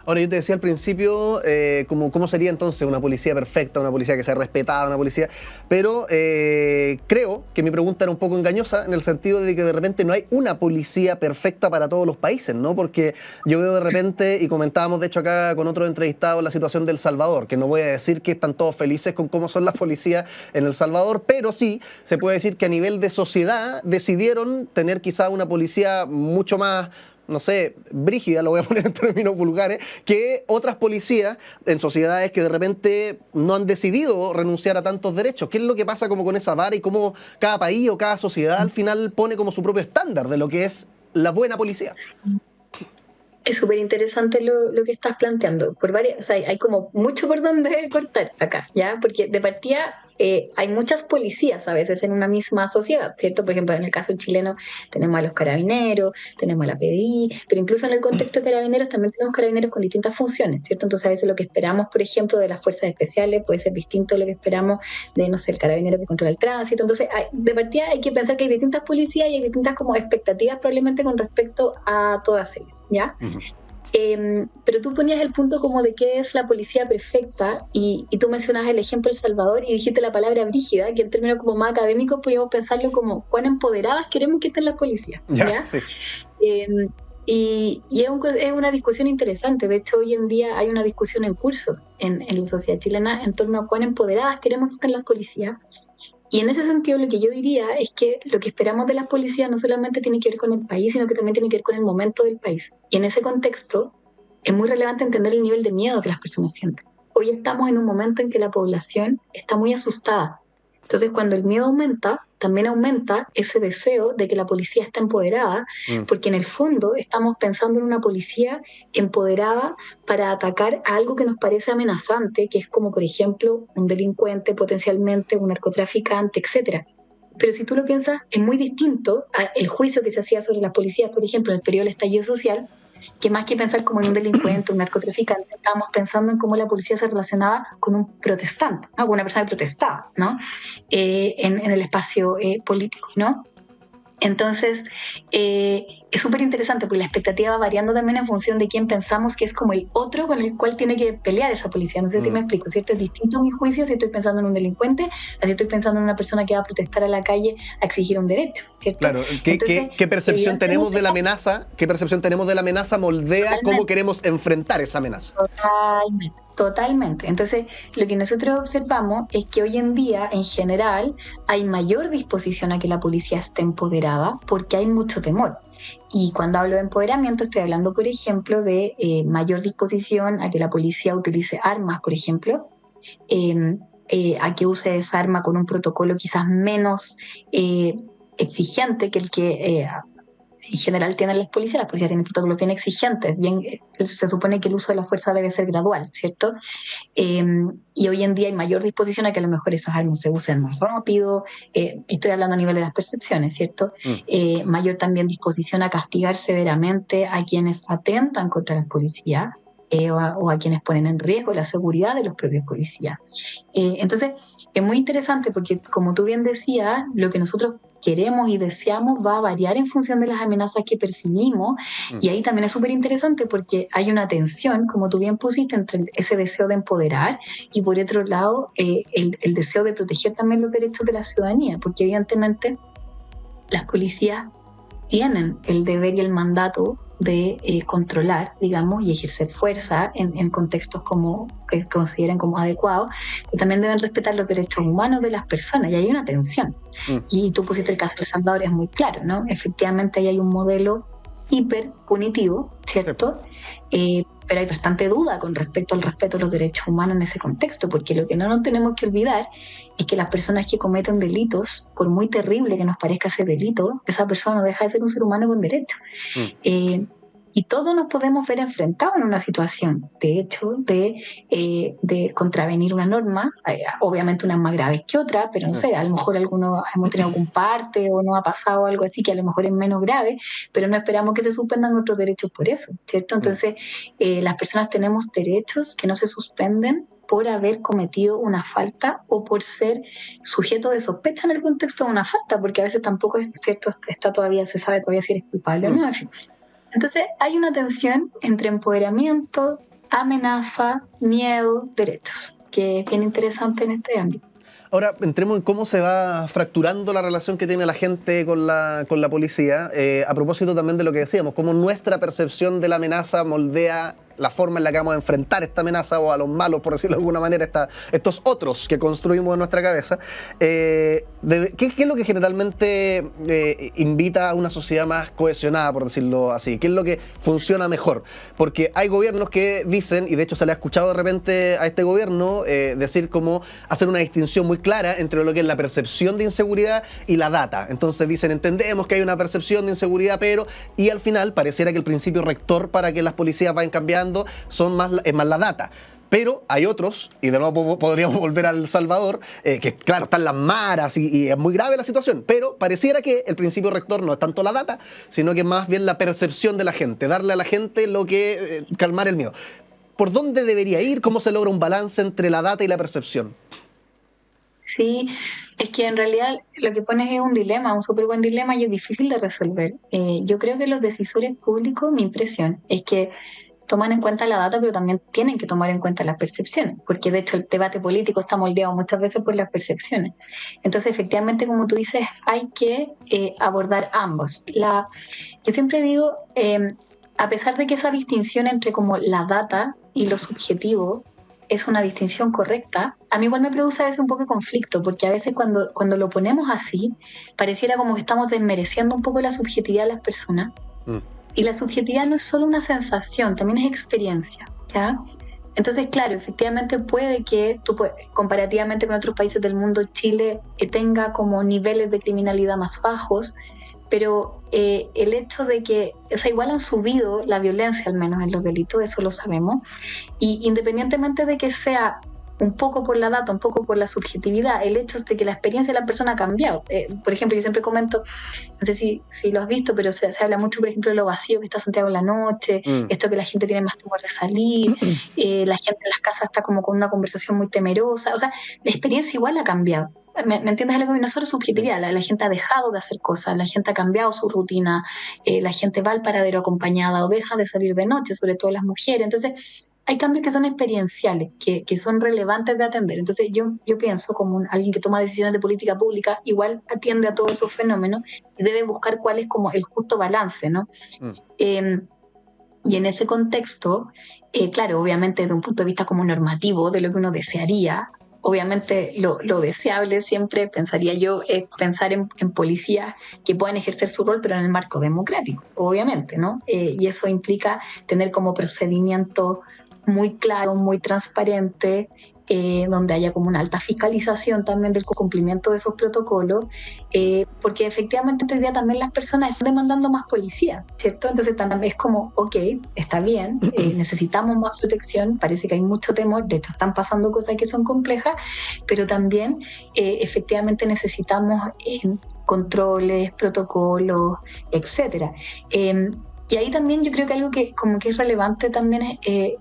Ahora, yo te decía al principio cómo sería entonces una policía perfecta, una policía que sea respetada, una policía... Pero creo que mi pregunta era un poco engañosa en el sentido de que de repente no hay una policía perfecta para todos los países, ¿no? Porque yo veo de repente, y comentábamos de hecho acá con otros entrevistados, la situación de El Salvador, que no voy a decir que están todos felices con cómo son las policías en El Salvador, pero sí se puede decir que a nivel de sociedad decidieron tener quizá una policía mucho más, no sé, brígida, lo voy a poner en términos vulgares, que otras policías en sociedades que de repente no han decidido renunciar a tantos derechos. ¿Qué es lo que pasa como con esa vara y cómo cada país o cada sociedad al final pone como su propio estándar de lo que es la buena policía? Es súper interesante lo que estás planteando. O sea, hay como mucho por donde cortar acá, ¿ya? Porque de partida hay muchas policías a veces en una misma sociedad, ¿cierto? Por ejemplo, en el caso chileno tenemos a los carabineros, tenemos a la PDI, pero incluso en el contexto de carabineros también tenemos carabineros con distintas funciones, ¿cierto? Entonces a veces lo que esperamos, por ejemplo, de las fuerzas especiales puede ser distinto a lo que esperamos de, no sé, el carabinero que controla el tránsito. Entonces, de partida hay que pensar que hay distintas policías y hay distintas como expectativas probablemente con respecto a todas ellas, ¿ya? Uh-huh. Pero tú ponías el punto como de qué es la policía perfecta y tú mencionabas el ejemplo de El Salvador y dijiste la palabra brígida, que en términos como más académicos podríamos pensarlo como cuán empoderadas queremos que estén las policías, ¿ya? Sí. Y es una discusión interesante. De hecho, hoy en día hay una discusión en curso en la sociedad chilena en torno a cuán empoderadas queremos que estén las policías. Y en ese sentido lo que yo diría es que lo que esperamos de las policías no solamente tiene que ver con el país, sino que también tiene que ver con el momento del país. Y en ese contexto es muy relevante entender el nivel de miedo que las personas sienten. Hoy estamos en un momento en que la población está muy asustada. Entonces, cuando el miedo aumenta, también aumenta ese deseo de que la policía esté empoderada, porque en el fondo estamos pensando en una policía empoderada para atacar a algo que nos parece amenazante, que es como, por ejemplo, un delincuente, potencialmente un narcotraficante, etc. Pero si tú lo piensas, es muy distinto al juicio que se hacía sobre las policías, por ejemplo, en el periodo del estallido social, que más que pensar como en un delincuente, un narcotraficante, estábamos pensando en cómo la policía se relacionaba con un protestante, ¿no? Con una persona que protestaba, ¿no? En el espacio político, ¿no? Entonces, es súper interesante porque la expectativa va variando también en función de quién pensamos que es como el otro con el cual tiene que pelear esa policía. No sé si me explico, ¿cierto? Es distinto a mi juicio si estoy pensando en un delincuente, así estoy pensando en una persona que va a protestar a la calle a exigir un derecho, ¿cierto? Claro, ¿qué percepción tenemos de la amenaza? ¿Qué percepción tenemos de la amenaza moldea cómo queremos enfrentar esa amenaza? Totalmente. Entonces, lo que nosotros observamos es que hoy en día, en general, hay mayor disposición a que la policía esté empoderada porque hay mucho temor. Y cuando hablo de empoderamiento, estoy hablando, por ejemplo, de mayor disposición a que la policía utilice armas, por ejemplo, a que use esa arma con un protocolo quizás menos exigente que el que en general tienen las policías. Las policías tienen protocolos bien exigentes, se supone que el uso de la fuerza debe ser gradual, ¿cierto? Y hoy en día hay mayor disposición a que a lo mejor esas armas se usen más rápido, estoy hablando a nivel de las percepciones, ¿cierto? Mayor también disposición a castigar severamente a quienes atentan contra la policía, o a quienes ponen en riesgo la seguridad de los propios policías. Entonces, es muy interesante porque, como tú bien decías, lo que nosotros queremos y deseamos va a variar en función de las amenazas que percibimos, y ahí también es súper interesante porque hay una tensión, como tú bien pusiste, entre ese deseo de empoderar y, por otro lado, el deseo de proteger también los derechos de la ciudadanía, porque evidentemente las policías tienen el deber y el mandato de controlar, digamos, y ejercer fuerza en contextos como que consideren como adecuados, pero también deben respetar los derechos humanos de las personas, y hay una tensión. Y tú pusiste el caso de El Salvador, es muy claro, ¿no? Efectivamente ahí hay un modelo hiper punitivo, ¿cierto? Pero hay bastante duda con respecto al respeto a los derechos humanos en ese contexto, porque lo que no nos tenemos que olvidar es que las personas que cometen delitos, por muy terrible que nos parezca ese delito, esa persona no deja de ser un ser humano con derechos. Y todos nos podemos ver enfrentados en una situación, de hecho, de contravenir una norma, obviamente unas más graves que otras, pero no sé, a lo mejor algunos hemos tenido algún parte o no ha pasado algo así que a lo mejor es menos grave, pero no esperamos que se suspendan nuestros derechos por eso, ¿cierto? Entonces, las personas tenemos derechos que no se suspenden por haber cometido una falta o por ser sujeto de sospecha en el contexto de una falta, porque a veces tampoco es cierto, se sabe todavía si eres culpable o no, en fin. Entonces hay una tensión entre empoderamiento, amenaza, miedo, derechos, que es bien interesante en este ámbito. Ahora, entremos en cómo se va fracturando la relación que tiene la gente con la policía. A propósito también de lo que decíamos, cómo nuestra percepción de la amenaza moldea la forma en la que vamos a enfrentar esta amenaza, o a los malos, por decirlo de alguna manera, estos otros que construimos en nuestra cabeza. ¿Qué es lo que generalmente invita a una sociedad más cohesionada, por decirlo así? ¿Qué es lo que funciona mejor? Porque hay gobiernos que dicen, y de hecho se le ha escuchado de repente a este gobierno decir como hacer una distinción muy clara entre lo que es la percepción de inseguridad y la data. Entonces dicen, entendemos que hay una percepción de inseguridad, pero, y al final pareciera que el principio rector para que las policías vayan cambiando es más la data. Pero hay otros, y de nuevo podríamos volver a El Salvador, que claro, están las maras y es muy grave la situación, pero pareciera que el principio rector no es tanto la data, sino que más bien la percepción de la gente, darle a la gente lo que calmar el miedo. ¿Por dónde debería ir? ¿Cómo se logra un balance entre la data y la percepción? Sí, es que en realidad lo que pones es un dilema, un súper buen dilema, y es difícil de resolver. Yo creo que los decisores públicos, mi impresión es que toman en cuenta la data, pero también tienen que tomar en cuenta las percepciones, porque de hecho el debate político está moldeado muchas veces por las percepciones. Entonces, efectivamente, como tú dices, hay que abordar ambos. Yo siempre digo, a pesar de que esa distinción entre como la data y lo subjetivo es una distinción correcta, a mí igual me produce a veces un poco de conflicto, porque a veces cuando lo ponemos así, pareciera como que estamos desmereciendo un poco la subjetividad de las personas. Y la subjetividad no es solo una sensación, también es experiencia, ¿ya? Entonces, claro, efectivamente puede que comparativamente con otros países del mundo, Chile tenga como niveles de criminalidad más bajos, pero el hecho de que, o sea, igual han subido la violencia, al menos en los delitos, eso lo sabemos, y independientemente de que sea un poco por la data, un poco por la subjetividad, el hecho es de que la experiencia de la persona ha cambiado. Por ejemplo, yo siempre comento, no sé si lo has visto, pero se habla mucho, por ejemplo, de lo vacío que está Santiago en la noche, esto que la gente tiene más temor de salir, la gente en las casas está como con una conversación muy temerosa, o sea, la experiencia igual ha cambiado. ¿Me entiendes algo? No solo subjetividad, la gente ha dejado de hacer cosas, la gente ha cambiado su rutina, la gente va al paradero acompañada o deja de salir de noche, sobre todo las mujeres. Entonces, hay cambios que son experienciales, que son relevantes de atender. Entonces yo pienso como alguien que toma decisiones de política pública, igual atiende a todos esos fenómenos y debe buscar cuál es como el justo balance, ¿no? Y en ese contexto, claro, obviamente desde un punto de vista como normativo, de lo que uno desearía, obviamente lo deseable siempre, pensaría yo, es pensar en policías que puedan ejercer su rol, pero en el marco democrático, obviamente, ¿no? Y eso implica tener como procedimiento muy claro, muy transparente, donde haya como una alta fiscalización también del cumplimiento de esos protocolos, porque efectivamente hoy día también las personas están demandando más policía, ¿cierto? Entonces también es como, ok, está bien, necesitamos más protección, parece que hay mucho temor, de hecho están pasando cosas que son complejas, pero también efectivamente necesitamos controles, protocolos, etcétera. Y ahí también yo creo que algo que como que es relevante también es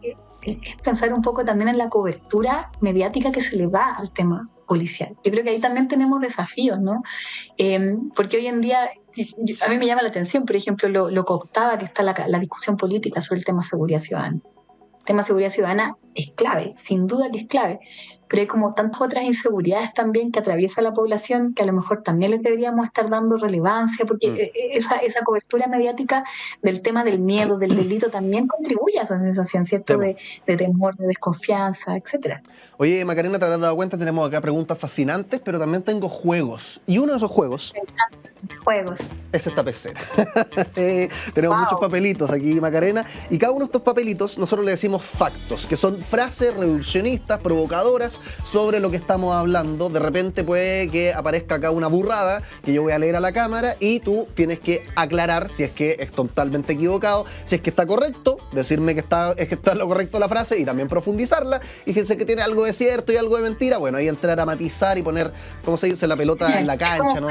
pensar un poco también en la cobertura mediática que se le da al tema policial. Yo creo que ahí también tenemos desafíos, ¿no? Porque hoy en día, a mí me llama la atención, por ejemplo, lo cooptada que está la discusión política sobre el tema seguridad ciudadana. El tema seguridad ciudadana es clave, sin duda que es clave, pero hay como tantas otras inseguridades también que atraviesa la población que a lo mejor también les deberíamos estar dando relevancia, porque esa cobertura mediática del tema del miedo, del delito, también contribuye a esa sensación, ¿cierto? De temor, de desconfianza, etcétera. Oye, Macarena, te habrás dado cuenta, tenemos acá preguntas fascinantes, pero también tengo juegos. Y uno de esos juegos... Me encantan los juegos. Es esta pecera. Tenemos muchos papelitos aquí, Macarena, y cada uno de estos papelitos nosotros le decimos factos, que son frases reduccionistas, provocadoras sobre lo que estamos hablando. De repente puede que aparezca acá una burrada que yo voy a leer a la cámara y tú tienes que aclarar si es que es totalmente equivocado, si es que está correcto, decirme que está lo correcto la frase y también profundizarla, y fíjense que tiene algo de cierto y algo de mentira, bueno, ahí entrar a matizar y poner, ¿cómo se dice?, la pelota en la cancha, ¿no?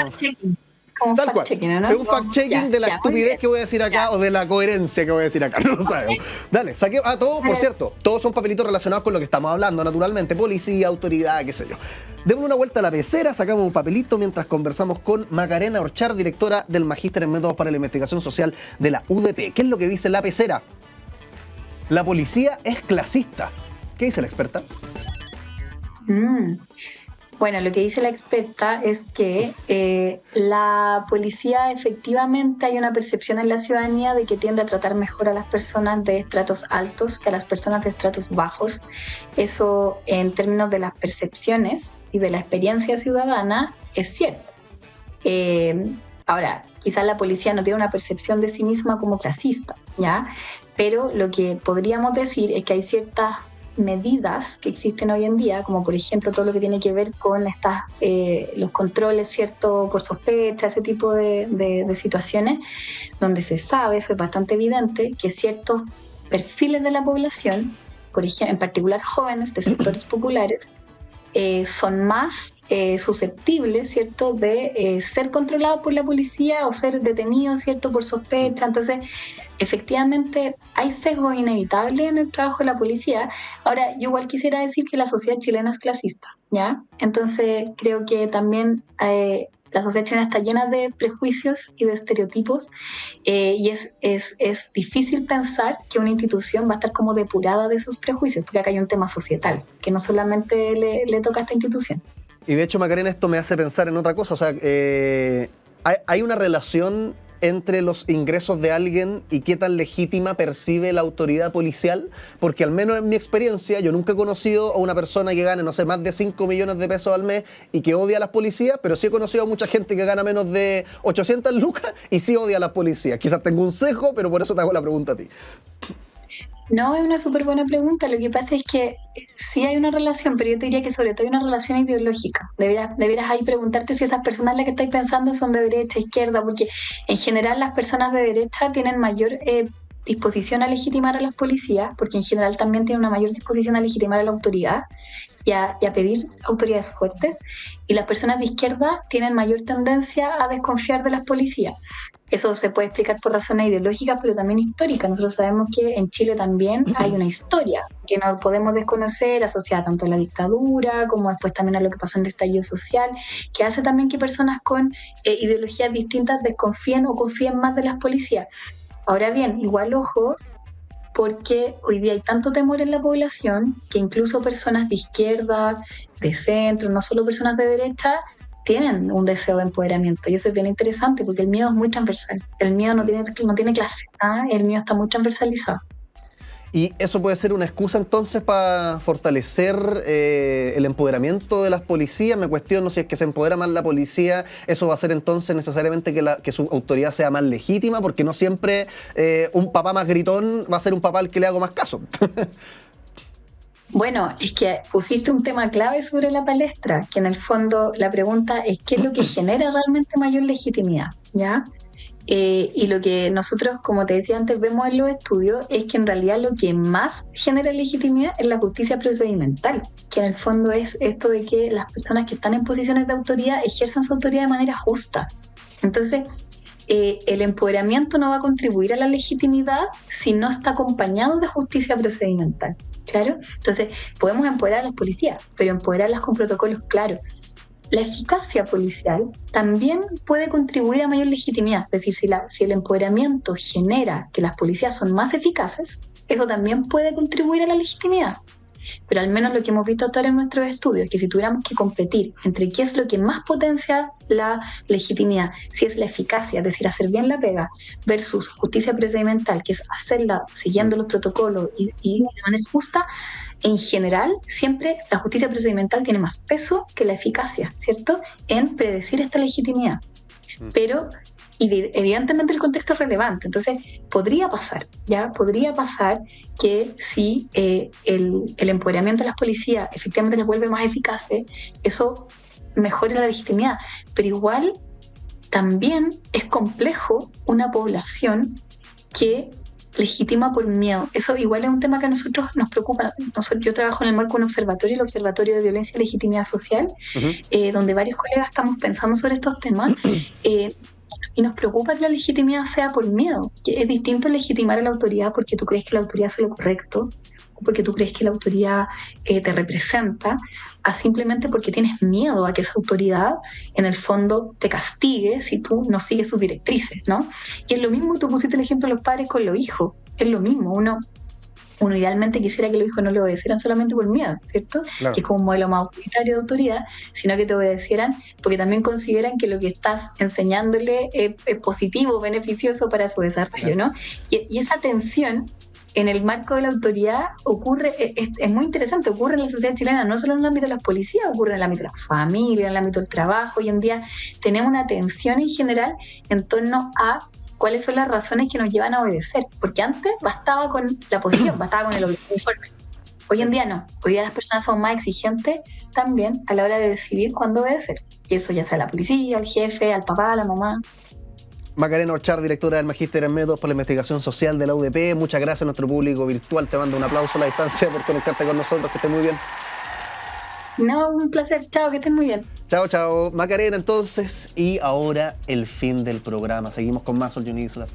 Tal cual. ¿no? Es un fact-checking de la estupidez que voy a decir acá o de la coherencia que voy a decir acá, no lo sabemos. Dale, saqué a todos, por cierto, todos son papelitos relacionados con lo que estamos hablando, naturalmente, policía, autoridad, qué sé yo. Démosle una vuelta a la pecera, sacamos un papelito mientras conversamos con Macarena Orchard, directora del Magíster en Métodos para la Investigación Social de la UDP. ¿Qué es lo que dice la pecera? La policía es clasista. ¿Qué dice la experta? Bueno, lo que dice la experta es que la policía, efectivamente hay una percepción en la ciudadanía de que tiende a tratar mejor a las personas de estratos altos que a las personas de estratos bajos. Eso, en términos de las percepciones y de la experiencia ciudadana, es cierto. Ahora, quizás la policía no tiene una percepción de sí misma como clasista, ¿ya? Pero lo que podríamos decir es que hay ciertas medidas que existen hoy en día, como por ejemplo todo lo que tiene que ver con los controles, ¿cierto?, por sospecha, ese tipo de situaciones, donde se sabe, eso es bastante evidente, que ciertos perfiles de la población, por ejemplo, en particular jóvenes de sectores populares, son más susceptibles, ¿cierto?, de ser controlados por la policía o ser detenidos, ¿cierto?, por sospecha. Entonces, efectivamente, hay sesgos inevitables en el trabajo de la policía. Ahora, yo igual quisiera decir que la sociedad chilena es clasista, ¿ya? Entonces, creo que también la sociedad chilena está llena de prejuicios y de estereotipos, y es difícil pensar que una institución va a estar como depurada de esos prejuicios, porque acá hay un tema societal que no solamente le toca a esta institución. Y de hecho, Macarena, esto me hace pensar en otra cosa. O sea, hay una relación entre los ingresos de alguien y qué tan legítima percibe la autoridad policial, porque al menos en mi experiencia yo nunca he conocido a una persona que gane, no sé, más de 5 millones de pesos al mes y que odia a las policías, pero sí he conocido a mucha gente que gana menos de 800 lucas y sí odia a las policías. Quizás tengo un sesgo, pero por eso te hago la pregunta a ti. No, es una súper buena pregunta. Lo que pasa es que sí hay una relación, pero yo te diría que sobre todo hay una relación ideológica. Deberías ahí preguntarte si esas personas en las que estáis pensando son de derecha, izquierda, porque en general las personas de derecha tienen mayor disposición a legitimar a las policías, porque en general también tienen una mayor disposición a legitimar a la autoridad y a pedir autoridades fuertes, y las personas de izquierda tienen mayor tendencia a desconfiar de las policías. Eso se puede explicar por razones ideológicas, pero también históricas. Nosotros sabemos que en Chile también hay una historia que no podemos desconocer, asociada tanto a la dictadura como después también a lo que pasó en el estallido social, que hace también que personas con ideologías distintas desconfíen o confíen más de las policías. Ahora bien, igual ojo, porque hoy día hay tanto temor en la población que incluso personas de izquierda, de centro, no solo personas de derecha, tienen un deseo de empoderamiento, y eso es bien interesante porque el miedo es muy transversal. El miedo no tiene clase, el miedo está muy transversalizado. Y eso puede ser una excusa entonces para fortalecer el empoderamiento de las policías. Me cuestiono si es que se empodera más la policía, eso va a hacer entonces necesariamente que su autoridad sea más legítima, porque no siempre un papá más gritón va a ser un papá al que le hago más caso. Bueno, es que pusiste un tema clave sobre la palestra, que en el fondo la pregunta es ¿qué es lo que genera realmente mayor legitimidad? ¿Ya? Y lo que nosotros, como te decía antes, vemos en los estudios es que en realidad lo que más genera legitimidad es la justicia procedimental, que en el fondo es esto de que las personas que están en posiciones de autoridad ejerzan su autoridad de manera justa. Entonces, el empoderamiento no va a contribuir a la legitimidad si no está acompañado de justicia procedimental, ¿claro? Entonces, podemos empoderar a las policías, pero empoderarlas con protocolos claros. La eficacia policial también puede contribuir a mayor legitimidad, es decir, si el empoderamiento genera que las policías son más eficaces, eso también puede contribuir a la legitimidad. pero al menos lo que hemos visto hasta ahora en nuestros estudios es que si tuviéramos que competir entre qué es lo que más potencia la legitimidad, si es la eficacia, es decir, hacer bien la pega, versus justicia procedimental, que es hacerla siguiendo los protocolos y de manera justa, en general, siempre la justicia procedimental tiene más peso que la eficacia, ¿cierto?, en predecir esta legitimidad. Pero evidentemente el contexto es relevante, entonces podría pasar que si el empoderamiento de las policías efectivamente les vuelve más eficaces, eso mejore la legitimidad, pero igual también es complejo una población que legitima por miedo. Eso igual es un tema que a nosotros nos preocupa. Yo trabajo en el marco de un observatorio, el Observatorio de Violencia y Legitimidad Social, donde varios colegas estamos pensando sobre estos temas, y nos preocupa que la legitimidad sea por miedo, que es distinto legitimar a la autoridad porque tú crees que la autoridad hace lo correcto, o porque tú crees que la autoridad te representa, a simplemente porque tienes miedo a que esa autoridad en el fondo te castigue si tú no sigues sus directrices, ¿no? Y es lo mismo, tú pusiste el ejemplo de los padres con los hijos, es lo mismo, uno idealmente quisiera que los hijos no le obedecieran solamente por miedo, ¿cierto? Claro. Que es como un modelo más autoritario de autoridad, sino que te obedecieran porque también consideran que lo que estás enseñándole es positivo, beneficioso para su desarrollo, claro, ¿no? Y esa tensión en el marco de la autoridad ocurre, es muy interesante, ocurre en la sociedad chilena, no solo en el ámbito de las policías, ocurre en el ámbito de la familia, en el ámbito del trabajo. Hoy en día tenemos una tensión en general en torno a cuáles son las razones que nos llevan a obedecer, porque antes bastaba con la posición, bastaba con el uniforme. Hoy en día no, hoy día las personas son más exigentes también a la hora de decidir cuándo obedecer, y eso ya sea a la policía, al jefe, al papá, a la mamá. Macarena Orchard, directora del Magíster en Métodos por la Investigación Social de la UDP. Muchas gracias a nuestro público virtual. Te mando un aplauso a la distancia por conectarte con nosotros. Que estés muy bien. No, un placer. Chao, que estés muy bien. Chao, chao. Macarena, entonces. Y ahora el fin del programa. Seguimos con más All You Need Is Love.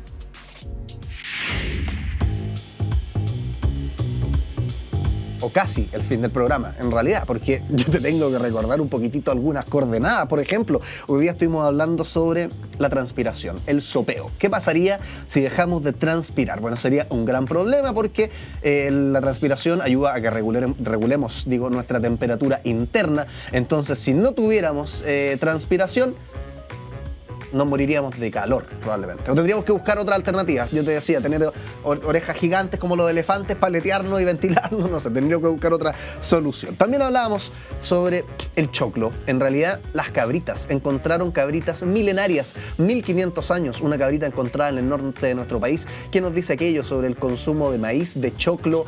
O casi el fin del programa, en realidad, porque yo te tengo que recordar un poquitito algunas coordenadas. Por ejemplo, hoy día estuvimos hablando sobre la transpiración, el sopeo. ¿Qué pasaría si dejamos de transpirar? Bueno, sería un gran problema porque la transpiración ayuda a que regulemos nuestra temperatura interna. Entonces, si no tuviéramos transpiración, nos moriríamos de calor, probablemente. O tendríamos que buscar otra alternativa. Yo te decía, tener orejas gigantes como los elefantes, paletearnos y ventilarnos, no sé, tendríamos que buscar otra solución. También hablábamos sobre el choclo. En realidad, las cabritas. Encontraron cabritas milenarias, 1500 años. Una cabrita encontrada en el norte de nuestro país, que nos dice aquello sobre el consumo de maíz, de choclo,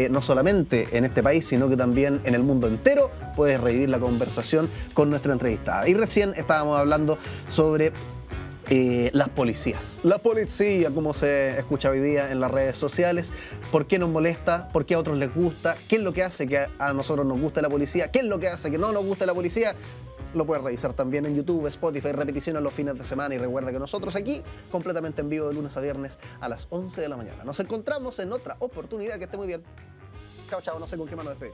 no solamente en este país, sino que también en el mundo entero. Puedes revivir la conversación con nuestra entrevistada. Y recién estábamos hablando sobre las policías. La policía, como se escucha hoy día en las redes sociales. ¿Por qué nos molesta? ¿Por qué a otros les gusta? ¿Qué es lo que hace que a nosotros nos guste la policía? ¿Qué es lo que hace que no nos guste la policía? Lo puedes revisar también en YouTube, Spotify, repeticiones los fines de semana. Y recuerda que nosotros aquí, completamente en vivo de lunes a viernes a las 11 de la mañana. Nos encontramos en otra oportunidad. Que esté muy bien. Chao, chao. No sé con qué mano despedir.